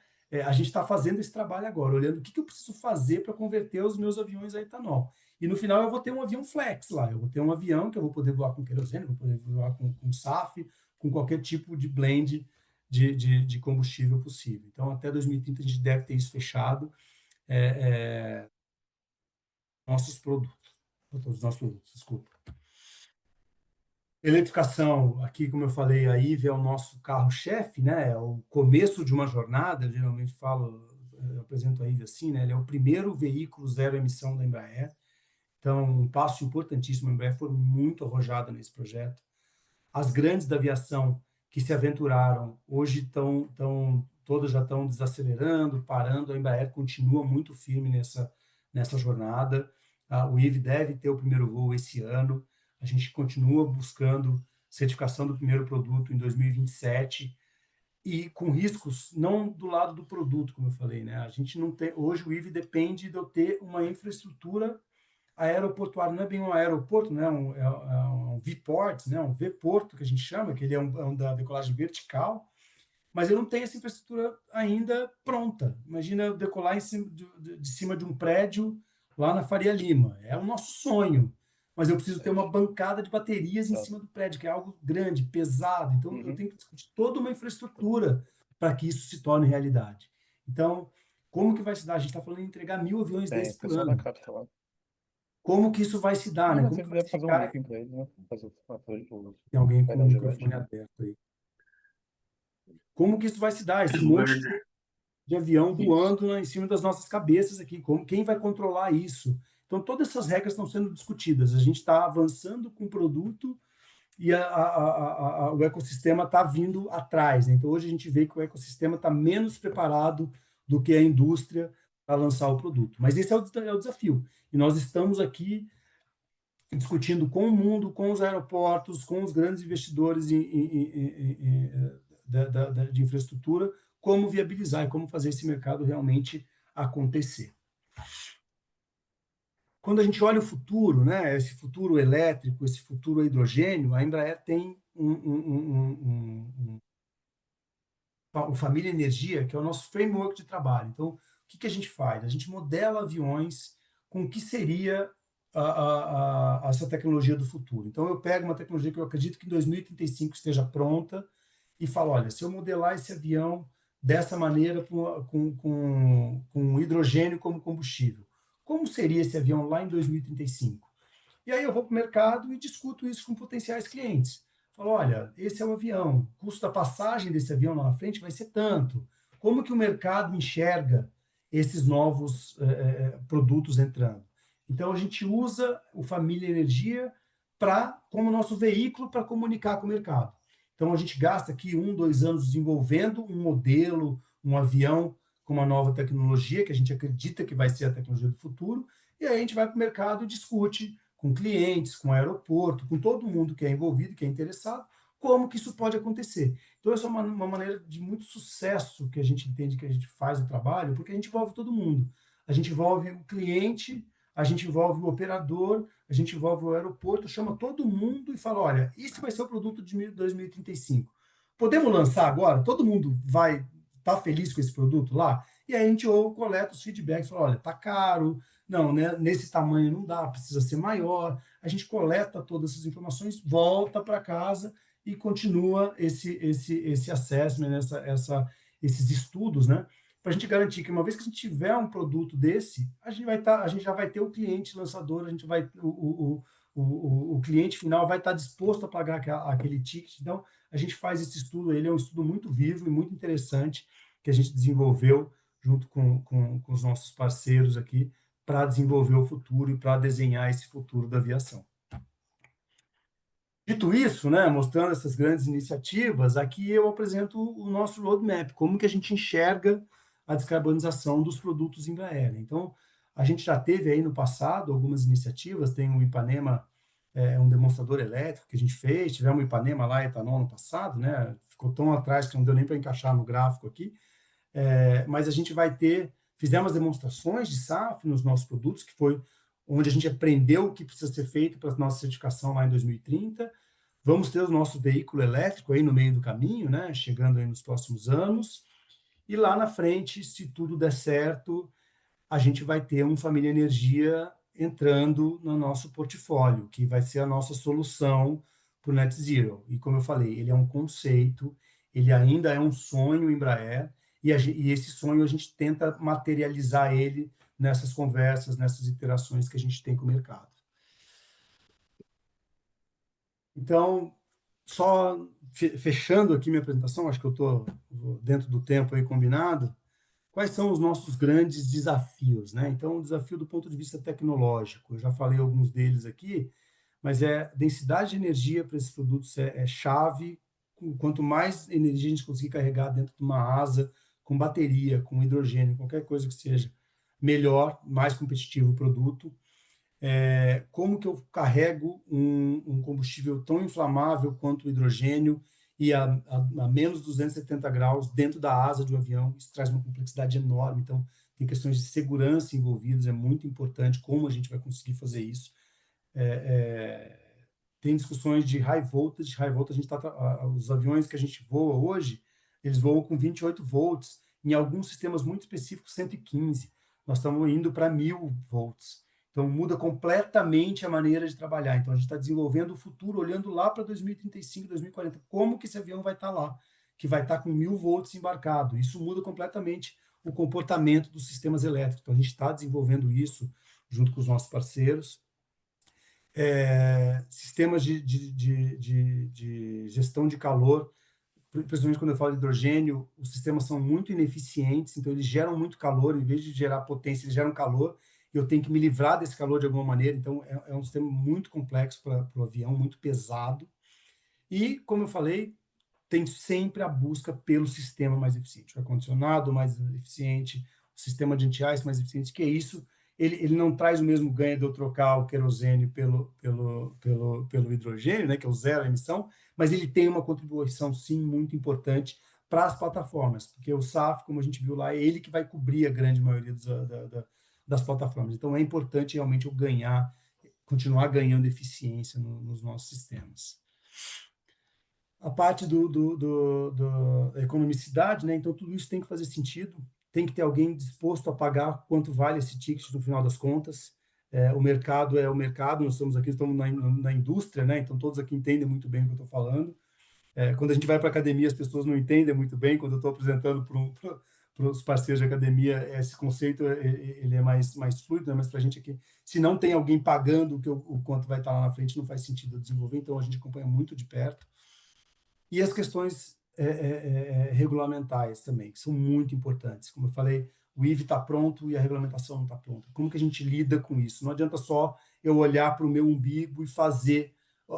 A gente está fazendo esse trabalho agora, olhando o que eu preciso fazer para converter os meus aviões a etanol. E no final eu vou ter um avião flex lá, eu vou ter um avião que eu vou poder voar com querosene, vou poder voar com SAF, com qualquer tipo de blend de combustível possível. Então, até 2030 a gente deve ter isso fechado, nossos produtos, os nossos produtos, desculpa. Eletrificação, aqui, como eu falei, a IVE é o nosso carro-chefe, né? É o começo de uma jornada. Eu geralmente falo, eu apresento a IVE assim, né? Ele é o primeiro veículo zero emissão da Embraer. Então, um passo importantíssimo. A Embraer foi muito arrojada nesse projeto. As grandes da aviação que se aventuraram, hoje todas já estão desacelerando, parando. A Embraer continua muito firme nessa jornada. O IVE deve ter o primeiro voo esse ano. A gente continua buscando certificação do primeiro produto em 2027 e com riscos não do lado do produto, como eu falei, né? A gente não tem hoje o IVE depende de eu ter uma infraestrutura aeroportuária, não é bem um aeroporto, né? Um V-port, né? Um V-porto que a gente chama, que ele é um da decolagem vertical, mas eu não tenho essa infraestrutura ainda pronta. Imagina eu decolar em cima de cima de um prédio lá na Faria Lima. É o nosso sonho. Mas eu preciso ter uma bancada de baterias em cima do prédio, que é algo grande, pesado. Então, eu tenho que discutir toda uma infraestrutura para que isso se torne realidade. Então, como que vai se dar? A gente está falando em entregar 1.000 aviões Tem, desses o por pessoal da ano. Capta lá. Como que isso vai se dar, Não, né? mas Como que ele vai deve se fazer um ficar? briefing para ele, né? Fazer o Tem alguém com o painel de LED. microfone aberto aí. Como que isso vai se dar? É Esse o monte Werner. de avião Isso. voando em cima das nossas cabeças aqui. Quem vai controlar isso? Então, todas essas regras estão sendo discutidas. A gente está avançando com o produto e o ecossistema está vindo atrás, né? Então, hoje a gente vê que o ecossistema está menos preparado do que a indústria para lançar o produto. Mas esse é o desafio. E nós estamos aqui discutindo com o mundo, com os aeroportos, com os grandes investidores de infraestrutura, como viabilizar e como fazer esse mercado realmente acontecer. Quando a gente olha o futuro, né, esse futuro elétrico, esse futuro hidrogênio, a Embraer tem o Família Energia, que é o nosso framework de trabalho. Então, o que a gente faz? A gente modela aviões com o que seria essa tecnologia do futuro. Então, eu pego uma tecnologia que eu acredito que em 2035 esteja pronta e falo, olha, se eu modelar esse avião dessa maneira com hidrogênio como combustível, como seria esse avião lá em 2035? E aí eu vou para o mercado e discuto isso com potenciais clientes. Falo, olha, esse é o avião, o custo da passagem desse avião lá na frente vai ser tanto. Como que o mercado enxerga esses novos produtos entrando? Então, a gente usa o Família Energia como nosso veículo para comunicar com o mercado. Então, a gente gasta aqui 2 anos desenvolvendo um modelo, um avião com uma nova tecnologia, que a gente acredita que vai ser a tecnologia do futuro, e aí a gente vai para o mercado e discute com clientes, com o aeroporto, com todo mundo que é envolvido, que é interessado, como que isso pode acontecer. Então, essa é uma maneira de muito sucesso que a gente entende que a gente faz o trabalho, porque a gente envolve todo mundo. A gente envolve o cliente, a gente envolve o operador, a gente envolve o aeroporto, chama todo mundo e fala, olha, esse vai ser o produto de 2035. Podemos lançar agora? Todo mundo vai estar feliz com esse produto lá? E aí a gente coleta os feedbacks, fala, olha, tá caro, não, né, nesse tamanho não dá, precisa ser maior. A gente coleta todas essas informações, volta para casa e continua esse assessment, esses estudos, né, para a gente garantir que uma vez que a gente tiver um produto desse, a gente já vai ter o cliente lançador, a gente vai o cliente final vai estar disposto a pagar aquele ticket. Então, a gente faz esse estudo, ele é um estudo muito vivo e muito interessante que a gente desenvolveu junto com os nossos parceiros aqui para desenvolver o futuro e para desenhar esse futuro da aviação. Dito isso, né, mostrando essas grandes iniciativas, aqui eu apresento o nosso roadmap, como que a gente enxerga a descarbonização dos produtos Embraer. Então, a gente já teve aí no passado algumas iniciativas, tem o Ipanema, um demonstrador elétrico que a gente fez, tivemos o Ipanema lá, etanol, no passado, né, ficou tão atrás que não deu nem para encaixar no gráfico aqui, mas a gente vai fizemos demonstrações de SAF nos nossos produtos, que foi onde a gente aprendeu o que precisa ser feito para a nossa certificação lá em 2030. Vamos ter o nosso veículo elétrico aí no meio do caminho, né, chegando aí nos próximos anos. E lá na frente, se tudo der certo, a gente vai ter um Família Energia entrando no nosso portfólio, que vai ser a nossa solução para o Net Zero. E como eu falei, ele é um conceito, ele ainda é um sonho Embraer, e esse sonho a gente tenta materializar ele nessas conversas, nessas interações que a gente tem com o mercado. Então, só fechando aqui minha apresentação, acho que eu estou dentro do tempo aí combinado, quais são os nossos grandes desafios, né? Então, o desafio do ponto de vista tecnológico, eu já falei alguns deles aqui, mas densidade de energia para esses produtos é chave. Quanto mais energia a gente conseguir carregar dentro de uma asa, com bateria, com hidrogênio, qualquer coisa que seja, melhor, mais competitivo o produto. Como que eu carrego um combustível tão inflamável quanto o hidrogênio e a menos 270 graus dentro da asa de um avião? Isso traz uma complexidade enorme, então tem questões de segurança envolvidas, é muito importante como a gente vai conseguir fazer isso. Tem discussões de high voltage, a gente os aviões que a gente voa hoje, eles voam com 28 volts, em alguns sistemas muito específicos 115. Nós estamos indo para 1000 volts. Então, muda completamente a maneira de trabalhar. Então, a gente está desenvolvendo o futuro, olhando lá para 2035, 2040. Como que esse avião vai estar lá? Que vai estar com 1000 volts embarcado. Isso muda completamente o comportamento dos sistemas elétricos. Então, a gente está desenvolvendo isso junto com os nossos parceiros. Sistemas de gestão de calor, principalmente quando eu falo de hidrogênio, os sistemas são muito ineficientes, então eles geram muito calor, em vez de gerar potência, eles geram calor, eu tenho que me livrar desse calor de alguma maneira, então é um sistema muito complexo para o avião, muito pesado. E, como eu falei, tem sempre a busca pelo sistema mais eficiente, o ar-condicionado mais eficiente, sistema de anti-ice mais eficiente, que é isso. Ele não traz o mesmo ganho de eu trocar o querosene pelo hidrogênio, né, que é o zero emissão, mas ele tem uma contribuição, sim, muito importante para as plataformas, porque o SAF, como a gente viu lá, é ele que vai cobrir a grande maioria das plataformas. Então, é importante realmente eu continuar ganhando eficiência nos nossos sistemas. A parte da economicidade, né? Então, tudo isso tem que fazer sentido, tem que ter alguém disposto a pagar quanto vale esse ticket no final das contas. O mercado é o mercado, nós estamos na indústria, né? Então, todos aqui entendem muito bem o que eu estou falando. Quando a gente vai para a academia, as pessoas não entendem muito bem. Quando eu estou apresentando para os parceiros de academia, esse conceito ele é mais fluido, né? Mas para a gente aqui, se não tem alguém pagando o quanto vai estar lá na frente, não faz sentido desenvolver. Então, a gente acompanha muito de perto. E as questões regulamentais também, que são muito importantes. Como eu falei, o IVE está pronto e a regulamentação não está pronta. Como que a gente lida com isso? Não adianta só eu olhar para o meu umbigo e fazer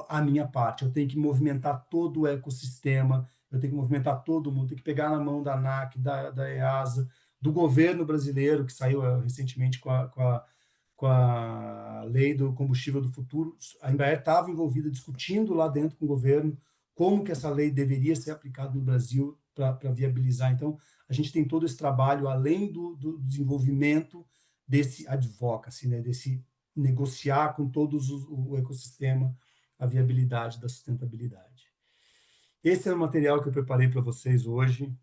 a minha parte. Eu tenho que movimentar todo o ecossistema, eu tenho que movimentar todo mundo, tenho que pegar na mão da ANAC, da EASA, do governo brasileiro, que saiu recentemente com a lei do combustível do futuro. A Embraer estava envolvida discutindo lá dentro com o governo como que essa lei deveria ser aplicada no Brasil para viabilizar. Então, a gente tem todo esse trabalho, além do desenvolvimento desse advocacy, né, desse negociar com todos o ecossistema a viabilidade da sustentabilidade. Esse é o material que eu preparei para vocês hoje.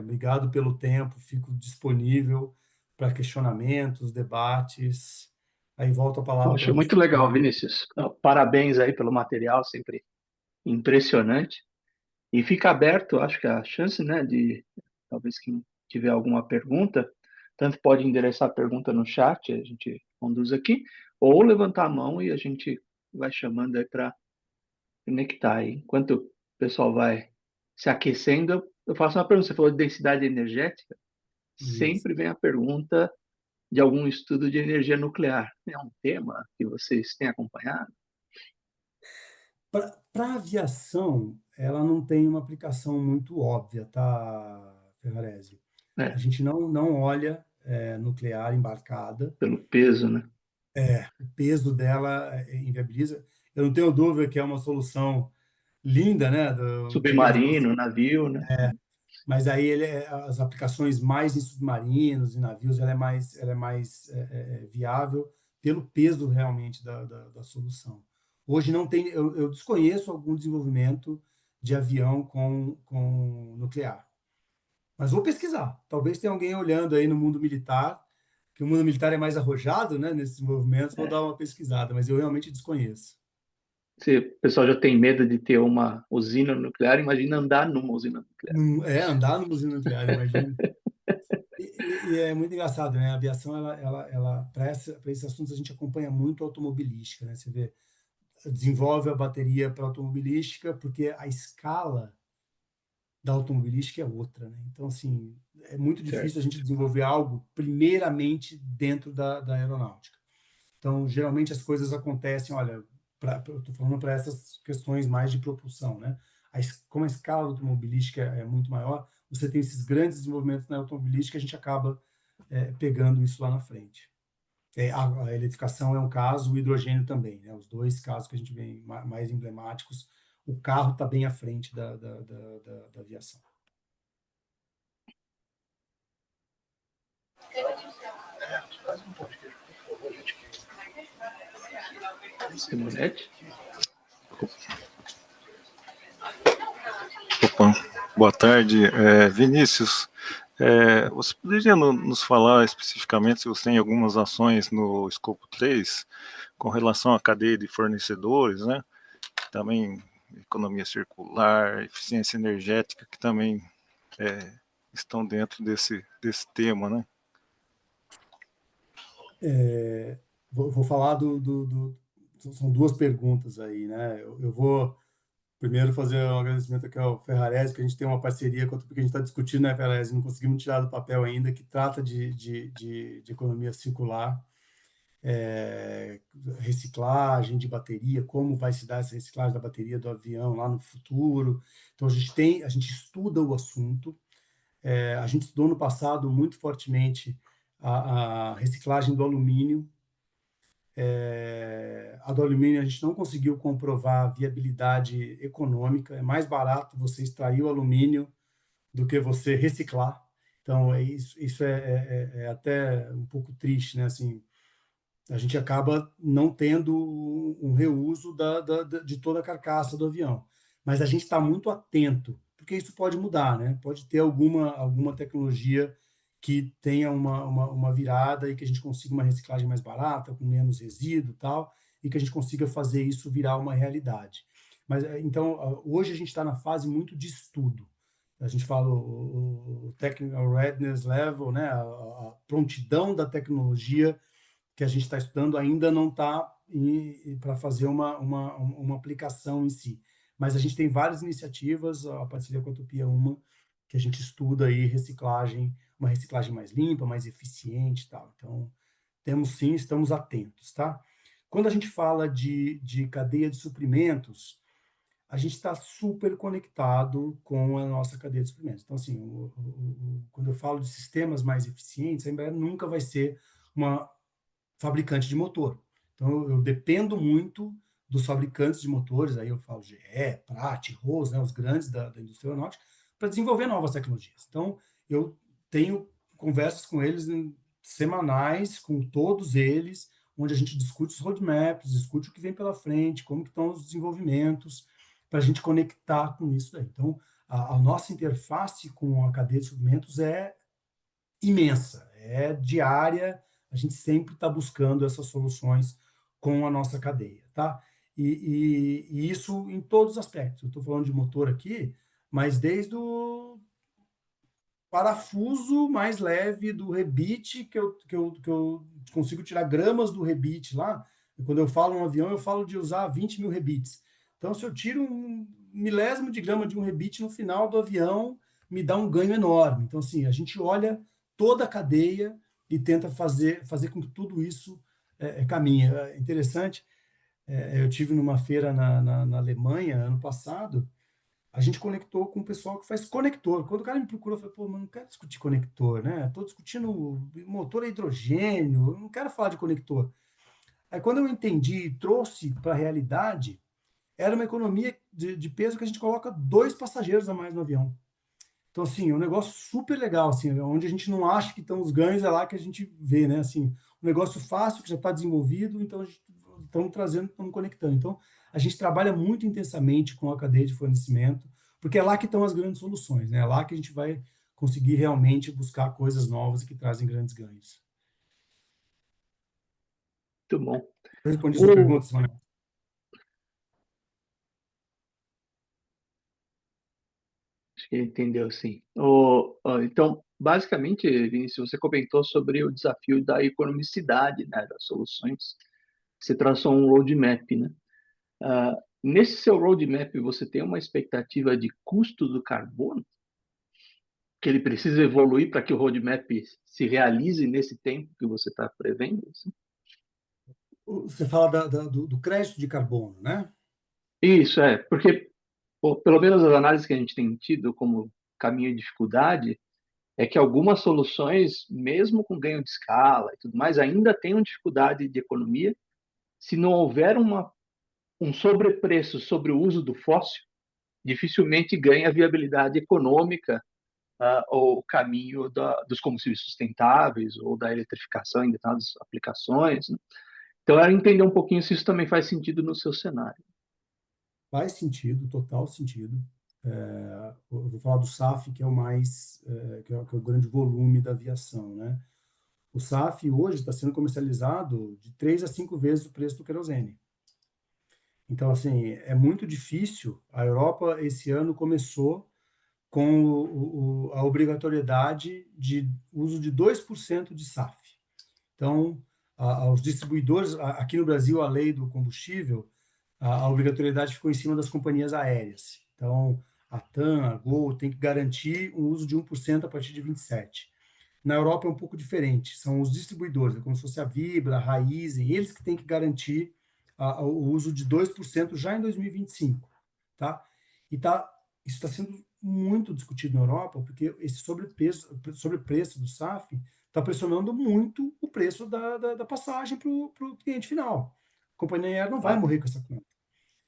Obrigado pelo tempo, fico disponível para questionamentos, debates. Aí volto a palavra Poxa, para muito você. legal, Vinícius. Parabéns aí pelo material, sempre impressionante. E fica aberto, acho que a chance, né, de talvez quem tiver alguma pergunta, tanto pode endereçar a pergunta no chat, a gente conduz aqui, ou levantar a mão e a gente vai chamando aí para conectar aí. Enquanto o pessoal vai se aquecendo, eu faço uma pergunta. Você falou de densidade energética, Isso. sempre vem a pergunta de algum estudo de energia nuclear. É um tema que vocês têm acompanhado? Para a aviação, ela não tem uma aplicação muito óbvia, tá, Ferrarese? A É, gente não olha nuclear embarcada, pelo peso, né? o peso dela inviabiliza. Eu não tenho dúvida que é uma solução linda, né, do que a gente Submarino, navio, né? mas aí as aplicações mais em submarinos, em navios, ela é mais viável pelo peso realmente da solução. Hoje não tem, eu desconheço algum desenvolvimento de avião com nuclear, mas vou pesquisar. Talvez tenha alguém olhando aí no mundo militar, que o mundo militar é mais arrojado, né, nesses movimentos, vou É. dar uma pesquisada, mas eu realmente desconheço. Se o pessoal já tem medo de ter uma usina nuclear, imagina andar numa usina nuclear. Andar no museu nuclear, imagina. E é muito engraçado, né? A aviação, para esses assuntos, a gente acompanha muito a automobilística, né? Você vê, desenvolve a bateria para automobilística, porque a escala da automobilística é outra, né? Então, assim, é muito difícil Certo. a gente desenvolver algo, primeiramente, dentro da aeronáutica. Então, geralmente, as coisas acontecem, olha, eu estou falando para essas questões mais de propulsão, né? Como a escala da automobilística é muito maior, você tem esses grandes desenvolvimentos na automobilística, a gente acaba pegando isso lá na frente. A eletrificação é um caso, o hidrogênio também, né? Os dois casos que a gente vê mais emblemáticos, o carro está bem à frente da aviação. Simulete? Opa, boa tarde. Vinícius, você poderia nos falar especificamente se você tem algumas ações no escopo 3 com relação à cadeia de fornecedores, né? Também economia circular, eficiência energética, que também estão dentro desse tema, né? Vou falar são duas perguntas aí, né? Eu vou primeiro fazer um agradecimento aqui ao Ferrarese, que a gente tem uma parceria, porque a gente está discutindo, né, Ferrarese, não conseguimos tirar do papel ainda, que trata de economia circular, reciclagem de bateria, como vai se dar essa reciclagem da bateria do avião lá no futuro. Então, a gente estuda o assunto. A gente estudou no passado muito fortemente a reciclagem do alumínio. A do alumínio a gente não conseguiu comprovar a viabilidade econômica. É mais barato você extrair o alumínio do que você reciclar. Então, isso é até um pouco triste, né? Assim, a gente acaba não tendo um reuso de toda a carcaça do avião. Mas a gente está muito atento, porque isso pode mudar, né? Pode ter alguma tecnologia que tenha uma virada e que a gente consiga uma reciclagem mais barata, com menos resíduo e tal, e que a gente consiga fazer isso virar uma realidade. Mas, então, hoje a gente está na fase muito de estudo. A gente fala o Technical Readiness Level, né? A prontidão da tecnologia que a gente está estudando ainda não está para fazer uma aplicação em si. Mas a gente tem várias iniciativas, a parceria com a Tupi é uma, que a gente estuda aí reciclagem, uma reciclagem mais limpa, mais eficiente e tal. Então, temos sim, estamos atentos, tá? Quando a gente fala de cadeia de suprimentos, a gente está super conectado com a nossa cadeia de suprimentos. Então, assim, quando eu falo de sistemas mais eficientes, a Embraer nunca vai ser uma fabricante de motor. Então, eu dependo muito dos fabricantes de motores, aí eu falo GE, Pratt, Rolls, né, os grandes da indústria aeronáutica, para desenvolver novas tecnologias. Então, eu tenho conversas com eles semanais, com todos eles, onde a gente discute os roadmaps, discute o que vem pela frente, como que estão os desenvolvimentos, para a gente conectar com isso daí. Então, a nossa interface com a cadeia de suprimentos é imensa, é diária, a gente sempre está buscando essas soluções com a nossa cadeia, tá? E isso em todos os aspectos. Eu estou falando de motor aqui, mas desde o parafuso mais leve do rebite, que eu consigo tirar gramas do rebite lá. Quando eu falo um avião, eu falo de usar 20 mil rebites. Então, se eu tiro um milésimo de grama de um rebite no final do avião, me dá um ganho enorme. Então, assim, a gente olha toda a cadeia e tenta fazer com que tudo isso caminhe. É interessante, eu tive numa feira na Alemanha ano passado, a gente conectou com o pessoal que faz conector. Quando o cara me procurou, eu falei, pô, mas não quero discutir conector, né? Estou discutindo motor a hidrogênio, não quero falar de conector. Aí quando eu entendi e trouxe para a realidade, era uma economia de peso que a gente coloca 2 passageiros a mais no avião. Então, assim, é um negócio super legal, assim, onde a gente não acha que estão os ganhos, é lá que a gente vê, né? Assim, um negócio fácil, que já está desenvolvido, então a gente estamos trazendo, estamos conectando. Então, a gente trabalha muito intensamente com a cadeia de fornecimento, porque é lá que estão as grandes soluções, né? É lá que a gente vai conseguir realmente buscar coisas novas que trazem grandes ganhos. Muito bom. Eu respondi sua pergunta, Simone. Acho que entendeu, sim. Então, basicamente, Vinícius, você comentou sobre o desafio da economicidade, né, das soluções. Você traçou um roadmap, né? Nesse seu roadmap, você tem uma expectativa de custo do carbono? Que ele precisa evoluir para que o roadmap se realize nesse tempo que você está prevendo? Assim? Você fala do crédito de carbono, né? Isso, porque, pelo menos as análises que a gente tem tido como caminho de dificuldade, é que algumas soluções, mesmo com ganho de escala e tudo mais, ainda tenham dificuldade de economia se não houver um sobrepreço sobre o uso do fóssil, dificilmente ganha viabilidade econômica ou o caminho dos combustíveis sustentáveis ou da eletrificação em determinadas aplicações. Né? Então, era entender um pouquinho se isso também faz sentido no seu cenário. Faz sentido, total sentido. Eu vou falar do SAF, que é o mais, que é o grande volume da aviação, né? O SAF hoje está sendo comercializado de 3 a 5 vezes o preço do querosene. Então, assim, é muito difícil. A Europa, esse ano, começou com a obrigatoriedade de uso de 2% de SAF. Então, os distribuidores, aqui no Brasil, a lei do combustível, a obrigatoriedade ficou em cima das companhias aéreas. Então, a TAM, a Gol, tem que garantir um uso de 1% a partir de 27. Na Europa é um pouco diferente, são os distribuidores, é como se fosse a Vibra, a Raizen, eles que têm que garantir o uso de 2% já em 2025, tá? E isso está sendo muito discutido na Europa, porque esse sobrepreço do SAF está pressionando muito o preço da passagem para o cliente final. A companhia aérea não vai morrer com essa conta.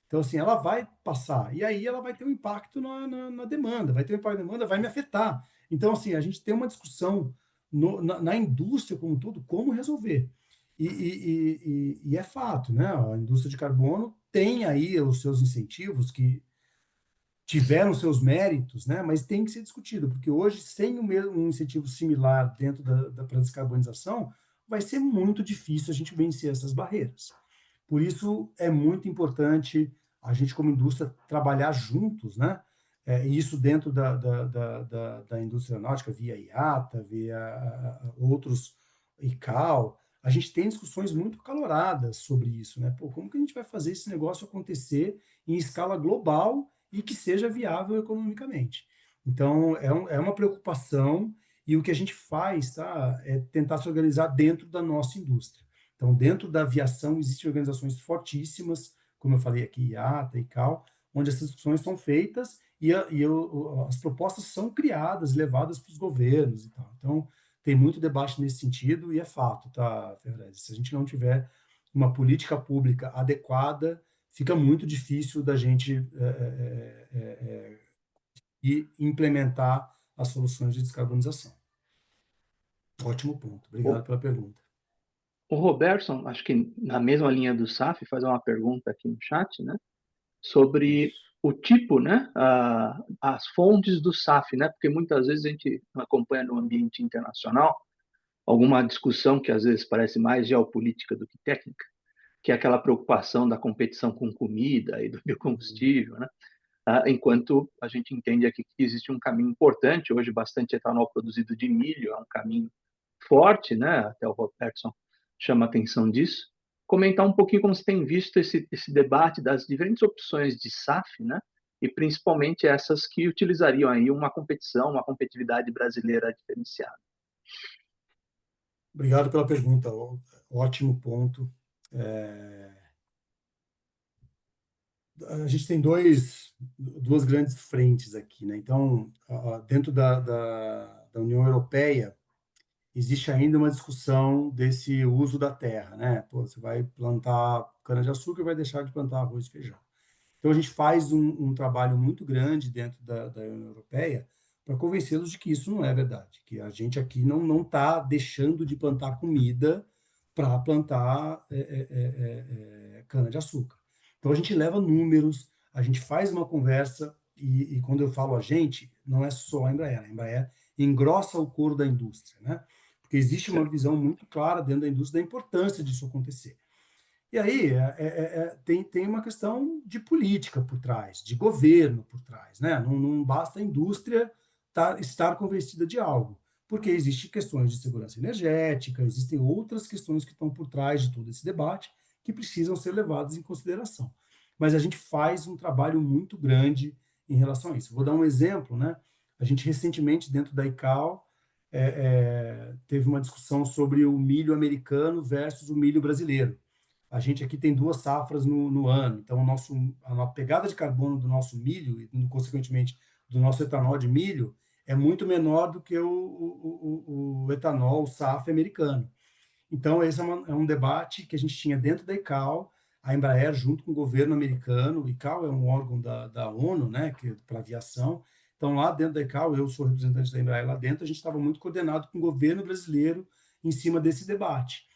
Então, assim, ela vai passar, e aí ela vai ter um impacto na demanda, vai ter um impacto na demanda, vai me afetar. Então, assim, a gente tem uma discussão na indústria como um todo, como resolver. E é fato, né? A indústria de carbono tem aí os seus incentivos que tiveram seus méritos, né? Mas tem que ser discutido, porque hoje, sem um incentivo similar dentro para a descarbonização, vai ser muito difícil a gente vencer essas barreiras. Por isso, é muito importante a gente, como indústria, trabalhar juntos, né? E isso dentro da indústria aeronáutica, via IATA, via outros ICAO. A gente tem discussões muito acaloradas sobre isso, né? Pô, como que a gente vai fazer esse negócio acontecer em escala global e que seja viável economicamente? Então, é uma preocupação, e o que a gente faz, tá, é tentar se organizar dentro da nossa indústria. Então, dentro da aviação, existem organizações fortíssimas, como eu falei aqui, IATA, ICAO, onde essas discussões são feitas e as propostas são criadas, levadas para os governos e tal. Então, tem muito debate nesse sentido e é fato, tá, Ferrez? Se a gente não tiver uma política pública adequada, fica muito difícil da gente implementar as soluções de descarbonização. Ótimo ponto. Obrigado pela pergunta. O Robertson, acho que na mesma linha do SAF, faz uma pergunta aqui no chat, né? Sobre o tipo, né? As fontes do SAF, né? Porque muitas vezes a gente acompanha no ambiente internacional alguma discussão que às vezes parece mais geopolítica do que técnica, que é aquela preocupação da competição com comida e do biocombustível, né? Enquanto a gente entende aqui que existe um caminho importante, hoje bastante etanol produzido de milho, é um caminho forte, né? Até o Robertson chama a atenção disso. Comentar um pouquinho como você tem visto esse debate das diferentes opções de SAF, né? E principalmente essas que utilizariam aí uma competição, uma competitividade brasileira diferenciada. Obrigado pela pergunta, ótimo ponto. A gente tem duas grandes frentes aqui, né? Então, dentro da União Europeia, existe ainda uma discussão desse uso da terra, né? Pô, você vai plantar cana-de-açúcar e vai deixar de plantar arroz e feijão. Então, a gente faz um trabalho muito grande dentro da União Europeia para convencê-los de que isso não é verdade, que a gente aqui não está deixando de plantar comida para plantar cana-de-açúcar. Então, a gente leva números, a gente faz uma conversa, e quando eu falo a gente, não é só a Embraer engrossa o couro da indústria, né? Porque existe uma visão muito clara dentro da indústria da importância disso acontecer. E aí tem uma questão de política por trás, de governo por trás, né? Não basta a indústria estar convencida de algo, porque existem questões de segurança energética, existem outras questões que estão por trás de todo esse debate que precisam ser levadas em consideração. Mas a gente faz um trabalho muito grande em relação a isso. Vou dar um exemplo, né? A gente recentemente, dentro da ICAO, teve uma discussão sobre o milho americano versus o milho brasileiro. A gente aqui tem 2 safras no ano, então a pegada de carbono do nosso milho e, consequentemente, do nosso etanol de milho é muito menor do que o etanol, o SAF americano. Então, esse é um debate que a gente tinha dentro da ICAO, a Embraer, junto com o governo americano. O ICAO é um órgão da ONU, né, para aviação. Então, lá dentro da ICAO, eu sou representante da Embraer lá dentro, a gente estava muito coordenado com o governo brasileiro em cima desse debate.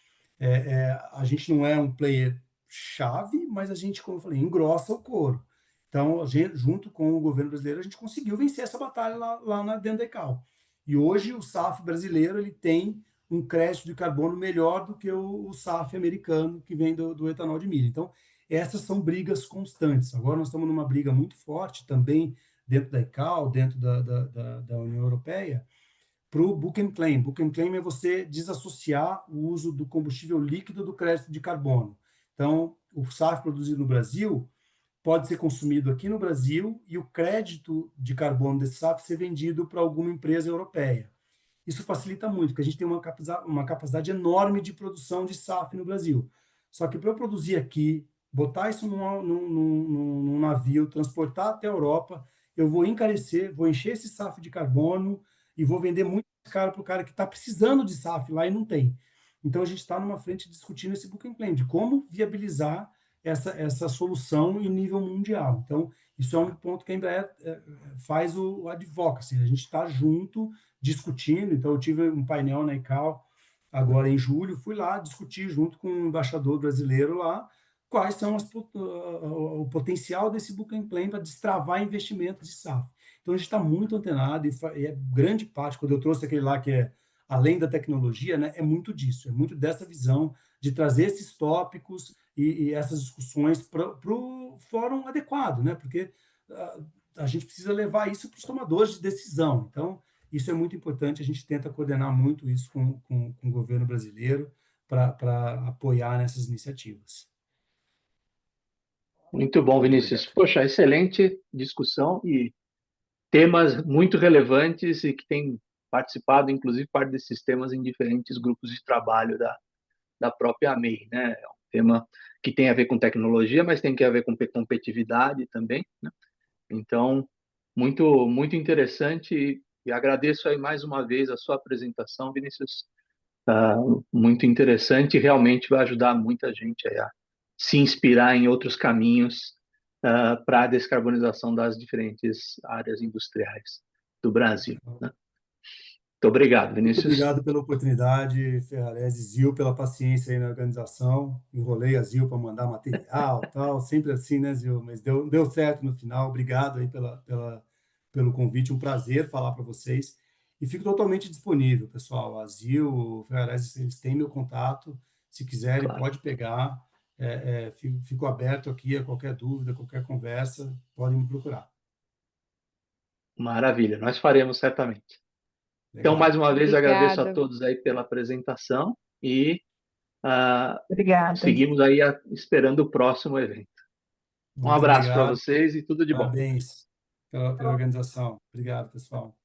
A gente não é um player chave, mas a gente, como eu falei, engrossa o couro. Então, junto com o governo brasileiro, a gente conseguiu vencer essa batalha lá dentro da ICAO. E hoje o SAF brasileiro ele tem um crédito de carbono melhor do que o SAF americano, que vem do etanol de milho. Então, essas são brigas constantes. Agora nós estamos numa briga muito forte também dentro da ICAO, dentro da União Europeia, para o book and claim. Book and claim é você desassociar o uso do combustível líquido do crédito de carbono. Então, o SAF produzido no Brasil pode ser consumido aqui no Brasil e o crédito de carbono desse SAF ser vendido para alguma empresa europeia. Isso facilita muito, porque a gente tem uma capacidade enorme de produção de SAF no Brasil. Só que para eu produzir aqui, botar isso num navio, transportar até a Europa, eu vou encarecer, vou encher esse SAF de carbono e vou vender muito cara para o cara que está precisando de SAF lá e não tem. Então, a gente está numa frente discutindo esse Book and Claim, de como viabilizar essa solução em nível mundial. Então, isso é um ponto que a Embraer faz o advocacy. A gente está junto, discutindo. Então, eu tive um painel na ICAO agora em julho, fui lá discutir junto com o embaixador brasileiro lá quais são o potencial desse Book and Claim para destravar investimentos de SAF. Então, a gente está muito antenado e é grande parte, quando eu trouxe aquele lá que é além da tecnologia, né, é muito disso, é muito dessa visão de trazer esses tópicos e essas discussões para o fórum adequado, né, porque a gente precisa levar isso para os tomadores de decisão. Então, isso é muito importante, a gente tenta coordenar muito isso com o governo brasileiro para apoiar nessas iniciativas. Muito bom, Vinícius. Poxa, excelente discussão e temas muito relevantes e que tem participado, inclusive, parte desses temas em diferentes grupos de trabalho da própria MEI, né? É um tema que tem a ver com tecnologia, mas tem a ver com competitividade também, né? Então, muito interessante e agradeço aí mais uma vez a sua apresentação, Vinícius. Muito interessante e realmente vai ajudar muita gente a se inspirar em outros caminhos para a descarbonização das diferentes áreas industriais do Brasil, né? Muito obrigado, Muito Vinícius. obrigado pela oportunidade, Ferrarese, Zil, pela paciência aí na organização. Enrolei a Zil para mandar material, tal, sempre assim, né, Zil? Mas deu certo no final. Obrigado aí pelo convite, um prazer falar para vocês. E fico totalmente disponível, pessoal. A Zil, o Ferrarese, eles têm meu contato. Se quiserem, Claro. pode pegar. Fico aberto aqui a qualquer dúvida, qualquer conversa, podem me procurar. Maravilha, nós faremos certamente. Legal. Então, mais uma vez, agradeço a Obrigada. todos aí pela apresentação e Obrigada. seguimos aí esperando o próximo evento. Um Muito abraço para obrigado. vocês e tudo de bom. Parabéns pela organização. Obrigado, pessoal.